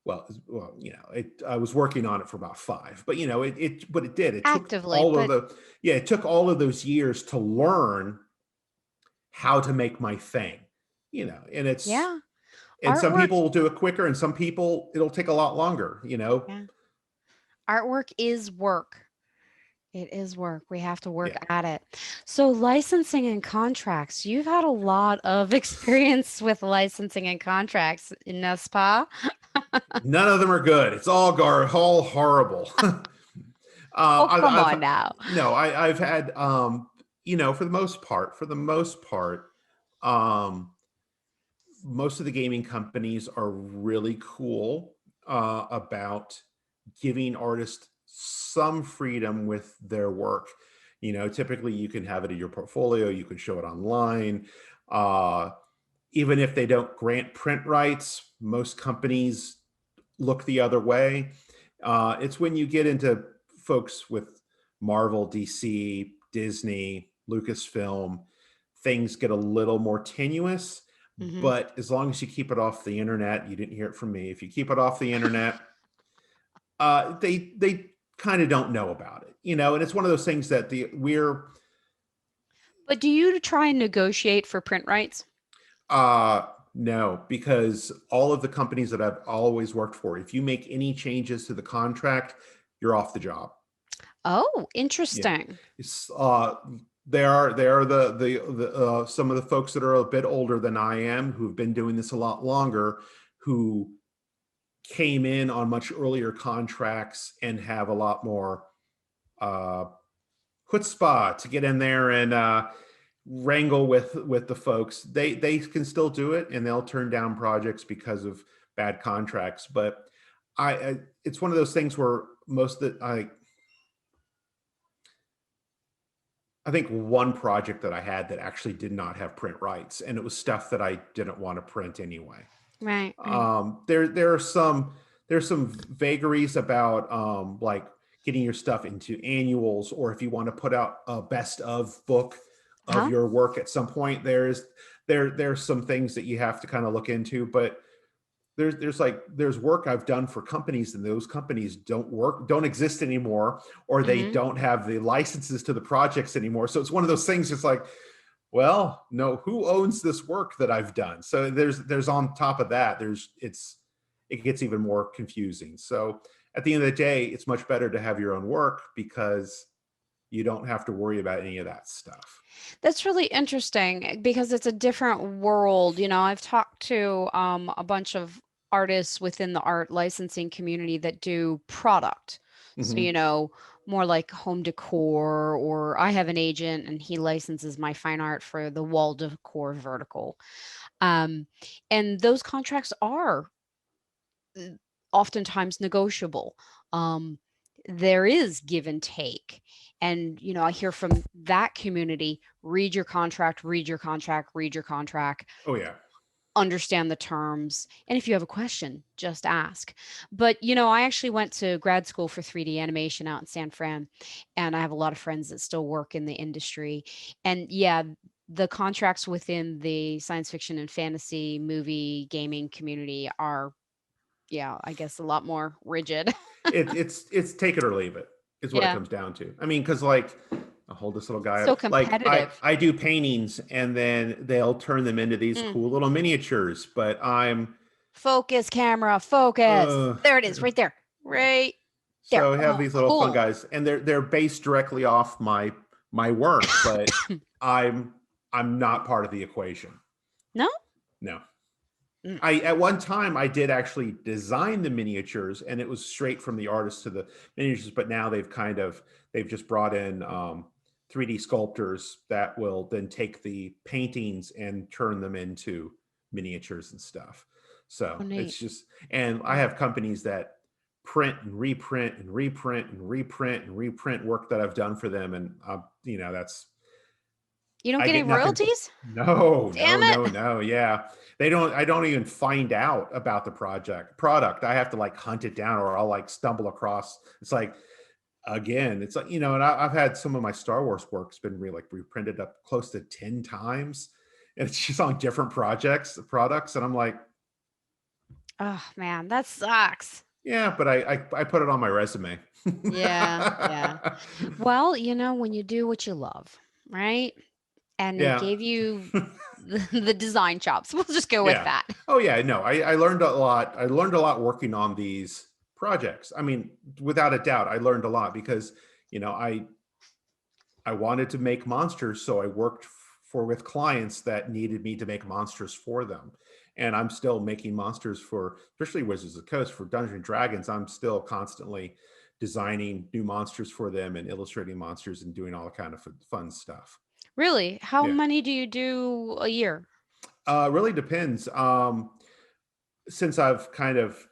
I was working on it for about 5, but but it did. It took Actively, all of but it took all of those years to learn how to make my thing, and yeah, and some artwork, people will do it quicker and some people it'll take a lot longer. yeah, artwork is work. It is work. We have to work Yeah. at it. So licensing and contracts, you've had a lot of experience with licensing and contracts, n'est-ce pas? None of them are good. It's all horrible. Oh, come I've on now. no, I've had for the most part, um, most of the gaming companies are really cool about giving artists some freedom with their work. Typically you can have it in your portfolio, you can show it online. Uh, Even if they don't grant print rights, most companies look the other way. It's when you get into folks with Marvel, DC, Disney, Lucasfilm, things get a little more tenuous. Hmm. But as long as you keep it off the internet, you didn't hear it from me. If you keep it off the internet, they kind of don't know about it, And it's one of those things that But do you try and negotiate for print rights? no, because all of the companies that I've always worked for, if you make any changes to the contract, you're off the job. Oh, Yeah. interesting. It's there are the some of the folks that are a bit older than I am who've been doing this a lot longer, who came in on much earlier contracts and have a lot more uh chutzpah to get in there and wrangle with the folks. They can still do it and they'll turn down projects because of bad contracts. But it's one of those things where most of the I think one project that I had that actually did not have print rights, and it was stuff that I didn't want to print anyway. Right, right. There's some vagaries about like getting your stuff into annuals, or if you want to put out a best of book of Huh? your work at some point. There's some things that you have to kind of look into, but there's work I've done for companies and those companies don't exist anymore, or they Hmm. don't have the licenses to the projects anymore. So it's one of those things. It's like, well, no, who owns this work that I've done? So there's on top of that, it gets even more confusing. So at the end of the day, it's much better to have your own work because you don't have to worry about any of that stuff. That's really interesting because it's a different world. I've talked to a bunch of artists within the art licensing community that do product. So, Hmm. more like home decor, or I have an agent and he licenses my fine art for the wall decor vertical. Um, and those contracts are uh, oftentimes negotiable. Um, there is give and take. And, I hear from that community, read your contract, read your contract, read your contract, Oh yeah. understand the terms. And if you have a question, just ask. But, I actually went to grad school for 3D animation out in San Fran, and I have a lot of friends that still work in the industry. And yeah, the contracts within the science fiction and fantasy movie gaming community are, yeah, I guess a lot more rigid. It's take it or leave it is what it Yeah. comes down to. I mean, because like I'll hold this little guy So up. Like competitive. I do paintings and then they'll turn them into these Mm. cool little miniatures, but I'm Focus, camera, focus. uh There it is, right there. Right there. so I have Oh, these little fun cool. guys and they're based directly off my work, but I'm I'm not part of the equation. No? No. Mm. I at one time I did actually design the miniatures and it was straight from the artist to the miniatures, but now they've just brought in 3D sculptors that will then take the paintings and turn them into miniatures and stuff. So Oh, neat. it's just, and I Mm. have companies that print and reprint and reprint and reprint and reprint work that I've done for them. And, that's, You don't I get any get nothing. royalties? No, Damn no, it. no, no. Yeah. I don't even find out about the product. I have to like hunt it down, or I'll like stumble across. It's like, again, it's like, and I've had some of my Star Wars work's been reprinted up close to 10 times. And it's just on different products. And I'm like, Oh man, that sucks. yeah, but I put it on my resume. Yeah, yeah. Well, when you do what you love, right? And it Yeah. gave you the design chops. We'll just go with Yeah. that. Oh yeah, no, I learned a lot. I learned a lot working on these projects. I mean, without a doubt, I learned a lot because, I wanted to make monsters, so I worked with clients that needed me to make monsters for them. And I'm still making monsters for, especially Wizards of the Coast, for Dungeons and Dragons. I'm still constantly designing new monsters for them and illustrating monsters and doing all the kind of fun stuff. Really? How Yeah. many do you do a year? Really depends. Since I've kind of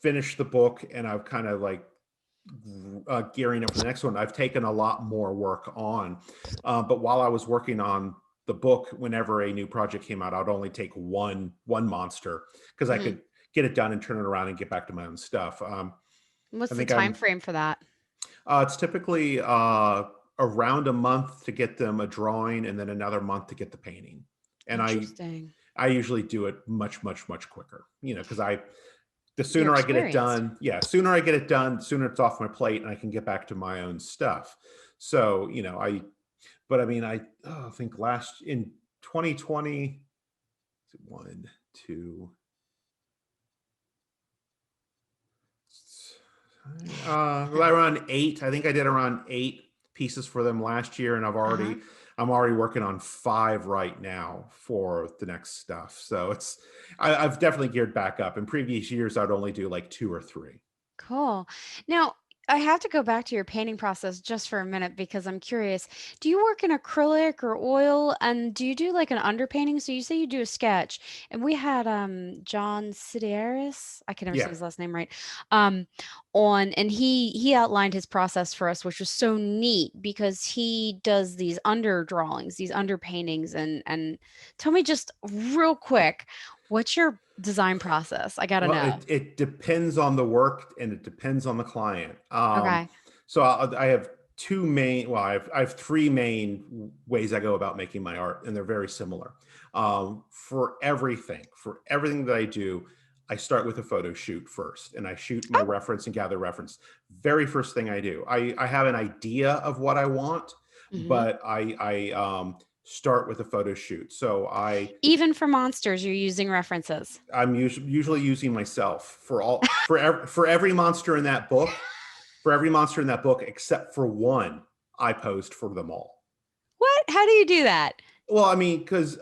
finished the book and I've kind of like gearing up for the next one, I've taken a lot more work on. But while I was working on the book, whenever a new project came out, I'd only take one monster because I Mhm. could get it done and turn it around and get back to my own stuff. What's I the think time frame for that? it's typically around a month to get them a drawing, and then another month to get the painting. And Interesting. I usually do it much, much, much quicker, because the Your sooner I get it experience. done, sooner I get it done, sooner it's off my plate and I can get back to my own stuff. So, but I mean, think in 2020, one, two, around eight. I think I did around 8 pieces for them last year, and I'm Uh-huh. already working on 5 right now for the next stuff. So I've definitely geared back up. In previous years, I'd only do like 2 or 3. Cool. Now, I have to go back to your painting process just for a minute because I'm curious. Do you work in acrylic or oil? And do you do like an underpainting? So you say you do a sketch, and we had John Sideris, I can never say Yeah. his last name right, um, on, and he outlined his process for us, which was so neat because he does these under drawings, these under paintings, and tell me just real quick, what's your design process? I gotta Well, know. it depends on the work and it depends on the client. Okay. So I have two main, well, I have 3 main ways I go about making my art, and they're very similar. For everything that I do, I start with a photo shoot first, and I shoot my Oh. reference and gather reference. Very first thing I do, I have an idea of what I want, Mhm. but I start with a photo shoot. So Even for monsters, you're using references. I'm usually using myself for every monster in that book. For every monster in that book, except for one, I posed for them all. What? How do you do that? Well, I mean, because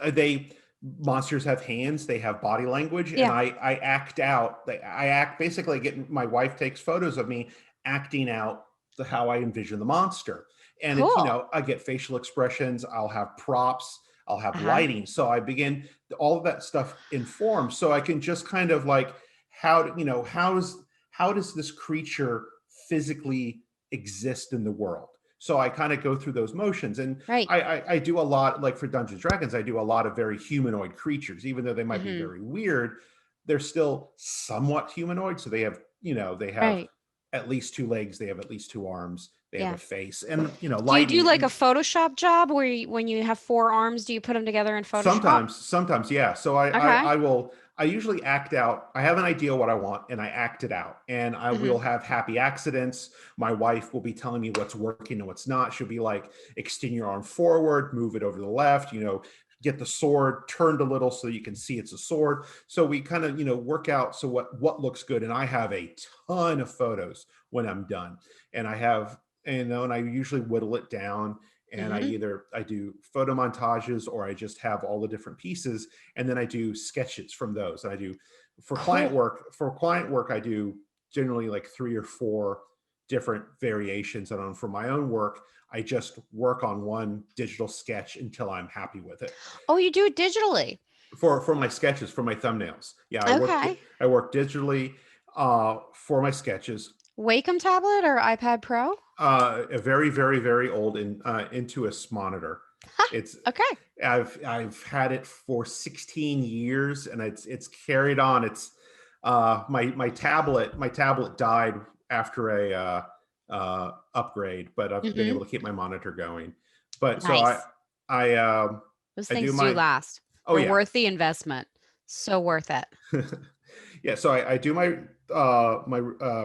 monsters have hands, they have body language, and Yeah. I act out. I act basically. Get my wife takes photos of me acting out how I envision the monster, and it's Cool. I get facial expressions. I'll have props. I'll have Uh-huh. lighting. So I begin all of that stuff informs, so I can just kind of like how does this creature physically exist in the world? So I kind of go through those motions, and Right. I do a lot, like for Dungeons and Dragons, I do a lot of very humanoid creatures. Even though they might be Mhm. very weird, they're still somewhat humanoid. So they have Right. at least 2 legs, they have at least 2 arms, they have a Yeah. face, and Do you do lighting. like a And Photoshop job where when you have 4 arms, do you put them together in Photoshop? sometimes, yeah. So Okay. I usually act out. I have an idea what I want, and I act it out. And I will Mhm. have happy accidents. My wife will be telling me what's working and what's not. She'll be like, extend your arm forward, move it over to the left, get the sword turned a little so you can see it's a sword. So we kind of, work out so what looks good. And I have a ton of photos when I'm done. And I have, and I usually whittle it down, and Mhm. I do photo montages, or I just have all the different pieces, and then I do sketches from those. And I do Cool. for client work, I do generally like 3 or 4 different variations. And for my own work, I just work on one digital sketch until I'm happy with it. Oh, you do it digitally. For my sketches, for my thumbnails, yeah, Okay. I work digitally for my sketches. Wacom tablet or iPad Pro? A very, very, very old Intuos monitor. It's Okay. I've had it for 16 years, and it's carried on. It's my tablet died after a upgrade, but I've been Mm-hmm. able to keep my monitor going. But so Nice. I um Those I do things do my last. oh They're yeah. worth the investment. So worth it. Yeah, so I do my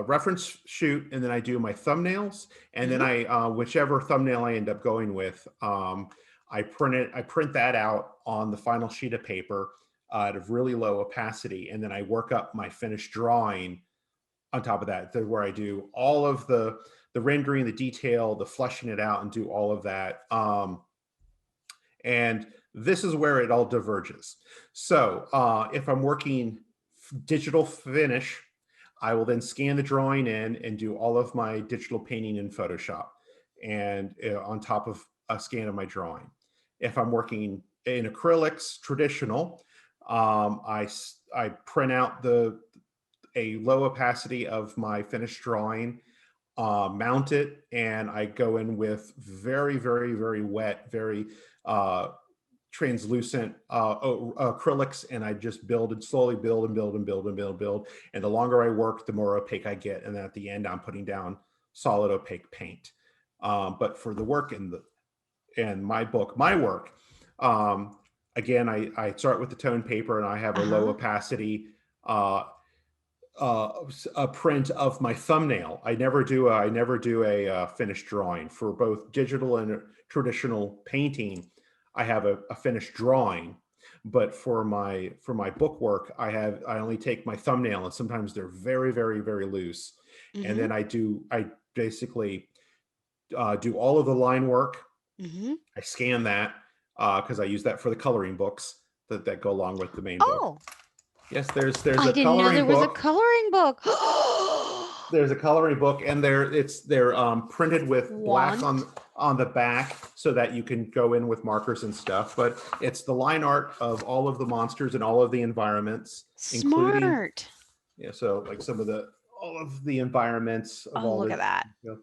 reference shoot, and then I do my thumbnails, and then Mhm. I whichever thumbnail I end up going with, I print that out on the final sheet of paper at a really low opacity, and then I work up my finished drawing on top of that, where I do all of the rendering, the detail, the fleshing it out, and do all of that. And this is where it all diverges. So if I'm working digital finish, I will then scan the drawing in and do all of my digital painting in Photoshop, and on top of a scan of my drawing. If I'm working in acrylics, traditional, I print out a low opacity of my finished drawing, mount it, and I go in with very, very, very wet, very uh, translucent acrylics, and I just build and slowly build and build and build and build and build. And the longer I work, the more opaque I get. And then at the end, I'm putting down solid opaque paint. But for the work in my work, um, again, I start with the tone paper, and I have a low Uh-huh. opacity uh, a print of my thumbnail. I never do a finished drawing for both digital and traditional painting. I have a finished drawing, but for my book work, I only take my thumbnail, and sometimes they're very, very, very loose, and Mhm. then I basically do all of the line work. Mhm. I scan that because I use that for the coloring books that go along with the main book. Oh, Yes, there's I a didn't know there coloring was a book. coloring book. There's a coloring book, and they're printed with black Want? on the back so that you can go in with markers and stuff. But it's the line art of all of the monsters and all of the environments, including, Smart. yeah, so like some of the all of the environments of Oh, all look the, at that. Oh,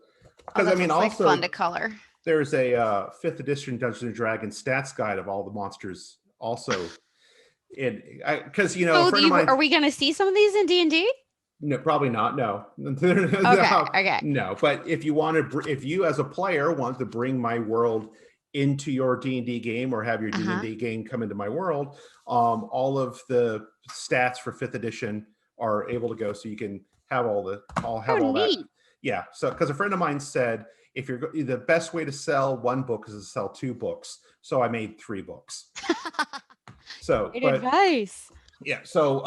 because I that mean looks like fun to also color. there's a fifth edition Dungeons and Dragons stats guide of all the monsters also in, because a So friend of mine. are we going to see some of these in D&D? No, probably not. No, Okay. no, Okay. no. But if you want to, if you as a player want to bring my world into your D&D game, or have your Uh-huh. D&D game come into my world, all of the stats for fifth edition are able to go, so you can have I'll Oh, have all that. neat. Yeah. So, because a friend of mine said, if you're the best way to sell one book is to sell two books, so I made three books. So, Great but advice. yeah. So,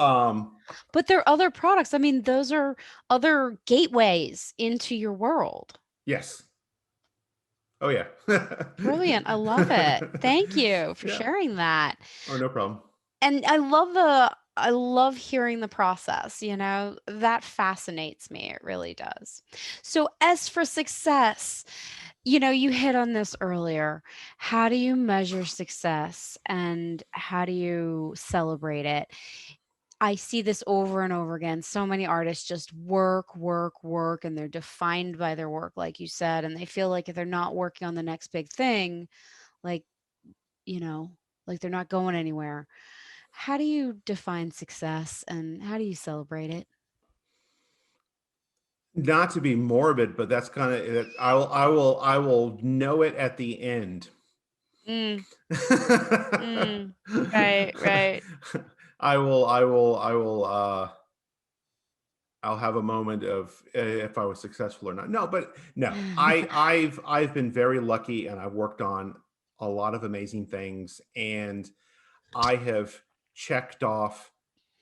But there are other products. I mean, those are other gateways into your world. yes. Oh yeah. Brilliant. I love it. Thank you for Yeah. sharing that. Oh, no problem. And I love hearing the process, you know? That fascinates me. It really does. So, as for success, you know, you hit on this earlier. How do you measure success and how do you celebrate it? I see this over and over again. So many artists just work, work, work, and they're defined by their work, like you said, and they feel like if they're not working on the next big thing, like, you know, like they're not going anywhere. How do you define success and how do you celebrate it? Not to be morbid, but that's kind of it. I will know it at the end. Mm, right, right. I will I'll have a moment of if I was successful or not. No, but no, I've been very lucky, and I've worked on a lot of amazing things, and I have checked off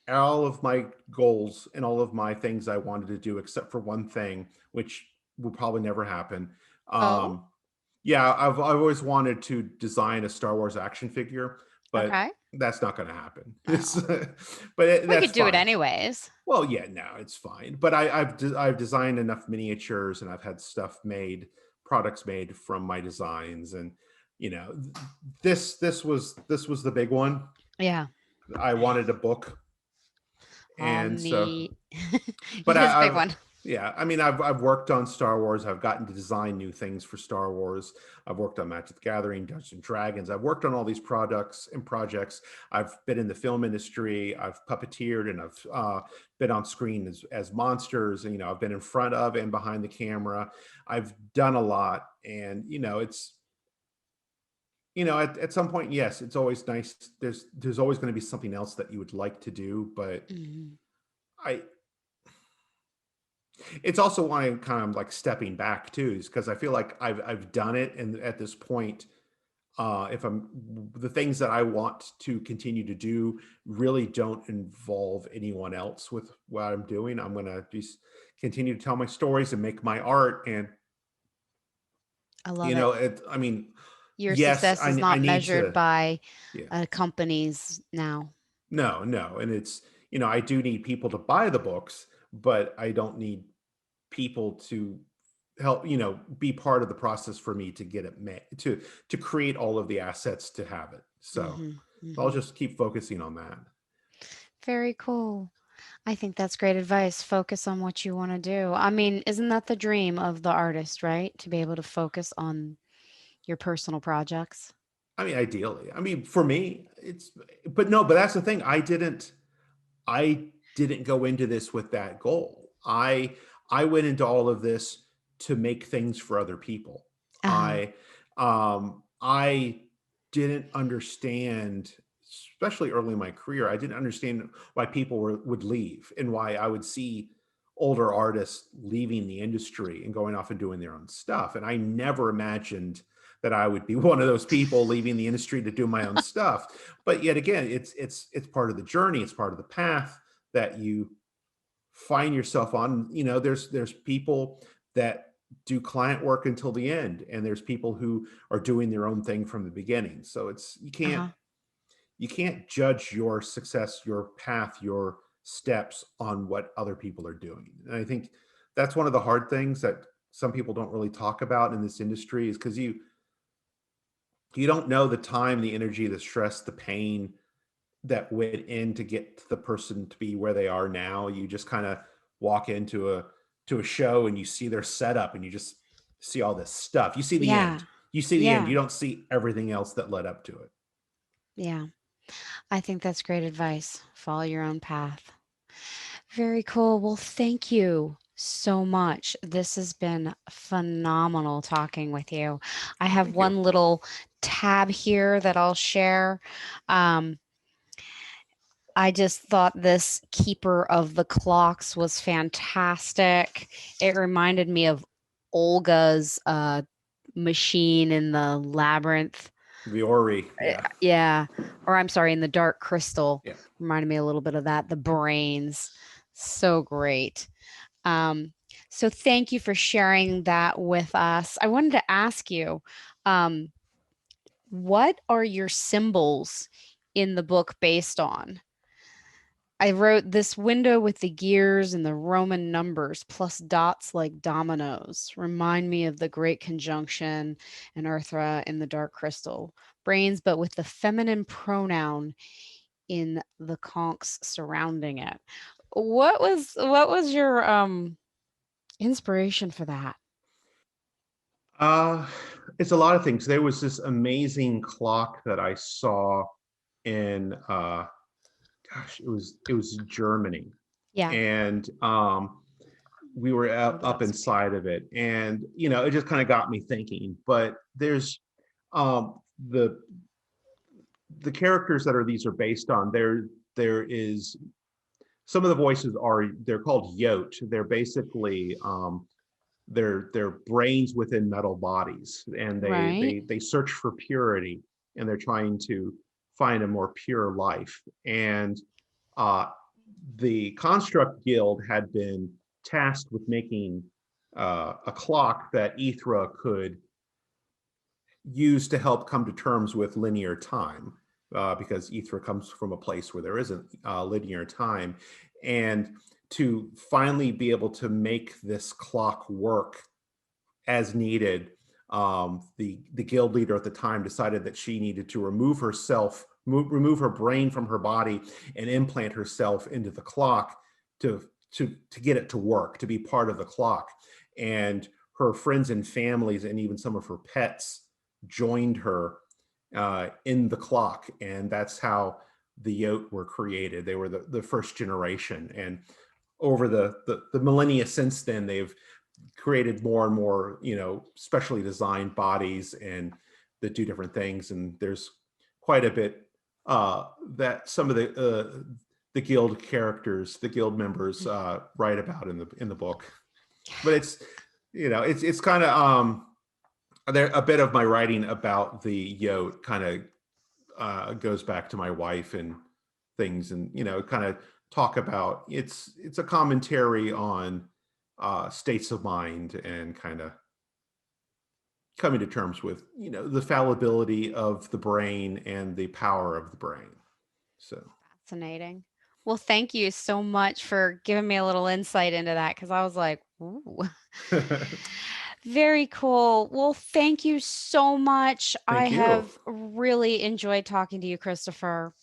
all of my goals and all of my things I wanted to do, except for one thing, which will probably never happen. Oh, Yeah, I've always wanted to design a Star Wars action figure, but okay. that's not going to happen. Oh, we That's could do it fine. anyways. Well, yeah, no, it's fine. But I've designed enough miniatures, and I've had stuff made, products made from my designs, and you know, this was the big one. Yeah. I wanted a book, Oh, and so, neat. but It is a big I've one. Yeah, I mean, I've worked on Star Wars. I've gotten to design new things for Star Wars. I've worked on Magic the Gathering, Dungeons and Dragons. I've worked on all these products and projects. I've been in the film industry. I've puppeteered, and I've been on screen as monsters. And I've been in front of and behind the camera. I've done a lot, and it's at some point, yes, it's always nice. There's always going to be something else that you would like to do, but Mhm. I it's also why I'm kind of like stepping back too, is because I feel like I've done it, and at this point, if I'm the things that I want to continue to do really don't involve anyone else with what I'm doing. I'm gonna just continue to tell my stories and make my art, and I love it. I mean, Your yes, success is I not need measured to, by yeah, companies now. no, and it's I do need people to buy the books, but I don't need people to help be part of the process for me to get it made, to create all of the assets to have it. So Mhm. I'll Mhm. just keep focusing on that. Very cool. I think that's great advice. Focus on what you want to do. I mean, isn't that the dream of the artist, right? To be able to focus on your personal projects. I mean, ideally, I mean, for me, it's, but no, but that's the thing. I didn't go into this with that goal. I went into all of this to make things for other people. Uh-huh. I didn't understand, especially early in my career, I didn't understand why people would leave, and why I would see older artists leaving the industry and going off and doing their own stuff. And I never imagined that I would be one of those people leaving the industry to do my own stuff. But yet again, it's part of the journey. It's part of the path that you find yourself on. There's people that do client work until the end, and there's people who are doing their own thing from the beginning. So it's Uh-huh. you can't judge your success, your path, your steps on what other people are doing. And I think that's one of the hard things that some people don't really talk about in this industry, is because you don't know the time, the energy, the stress, the pain that went in to get the person to be where they are now. You just kind of walk into a show, and you see their setup, and you just see all this stuff. You see the Yeah. end. You see the end. Yeah. You don't see everything else that led up to it. Yeah. I think that's great advice. Follow your own path. Very cool. Well, thank you so much. This has been phenomenal talking with you. I have Thank you. one little tab here that I'll share. Um, I just thought this Keeper of the Clocks was fantastic. It reminded me of Olga's machine in the labyrinth. Viore, yeah. Yeah. Or I'm sorry, in the Dark Crystal. Yeah. Reminded me a little bit of that. The brains. So great. Um, so thank you for sharing that with us. I wanted to ask you, um, what are your symbols in the book based on? I wrote this window with the gears and the Roman numbers plus dots like dominoes remind me of the Great Conjunction and Ethra in the Dark Crystal. Brains, but with the feminine pronoun in the conchs surrounding it. What was your inspiration for that? Uh, it's a lot of things. There was this amazing clock that I saw in gosh, it was Germany, Yeah, and we were pulled it up up. inside of it, and it just kind of got me thinking. But there's um, the the characters that these are based on. There is some of the voices they're called Yot. They're basically they're brains within metal bodies, and they Right. they they search for purity, and they're trying to find a more pure life. And uh, the Construct Guild had been tasked with making a clock that Ethra could use to help come to terms with linear time, because Ethra comes from a place where there isn't linear time. And to finally be able to make this clock work as needed, the guild leader at the time decided that she needed to remove her brain from her body and implant herself into the clock to to get it to work, to be part of the clock. And her friends and families and even some of her pets joined her in the clock, and that's how the Yote were created. They were the first generation, and over the millennia since then, they've created more and more, specially designed bodies and that do different things. And there's quite a bit that some of the guild characters, the guild members, write about in the book. But it's kind of there a bit of my writing about the Yote kind of goes back to my wife and things, and kind of talk about it's a commentary on states of mind and kind of coming to terms with the fallibility of the brain and the power of the brain. So Fascinating. Well, thank you so much for giving me a little insight into that because I was like, ooh. Very cool. Well, thank you so much. I thank you. have really enjoyed talking to you, Christopher.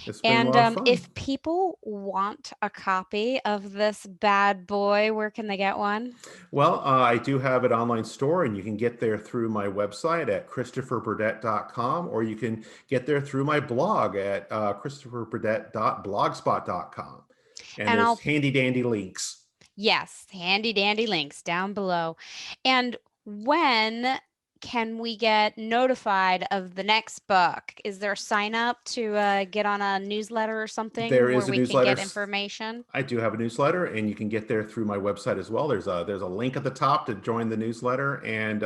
It's been a And lot of fun. if people want a copy of this bad boy, where can they get one? Well, I do have an online store, and you can get there through my website at christopherburdett.com, or you can get there through my blog at christopherburdett.blogspot.com. And And there's I'll, handy dandy links. yes, handy dandy links down below. And when can we get notified of the next book? Is there a sign up to get on a newsletter or something There where is a we can newsletter. get information? I do have a newsletter, and you can get there through my website as well. There's a link at the top to join the newsletter, and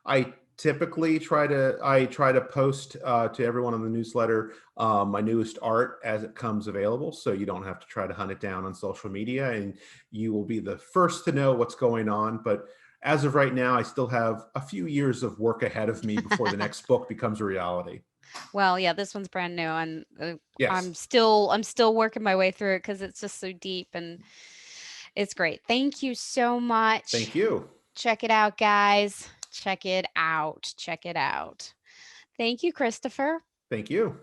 I typically try to post to everyone on the newsletter my newest art as it comes available, so you don't have to try to hunt it down on social media, and you will be the first to know what's going on. But as of right now, I still have a few years of work ahead of me before the next book becomes a reality. Well, yeah, this one's brand new, and Yes. I'm still working my way through it because it's just so deep and it's great. Thank you so much. Thank you. Check it out, guys. Check it out. Check it out. Thank you, Christopher. Thank you.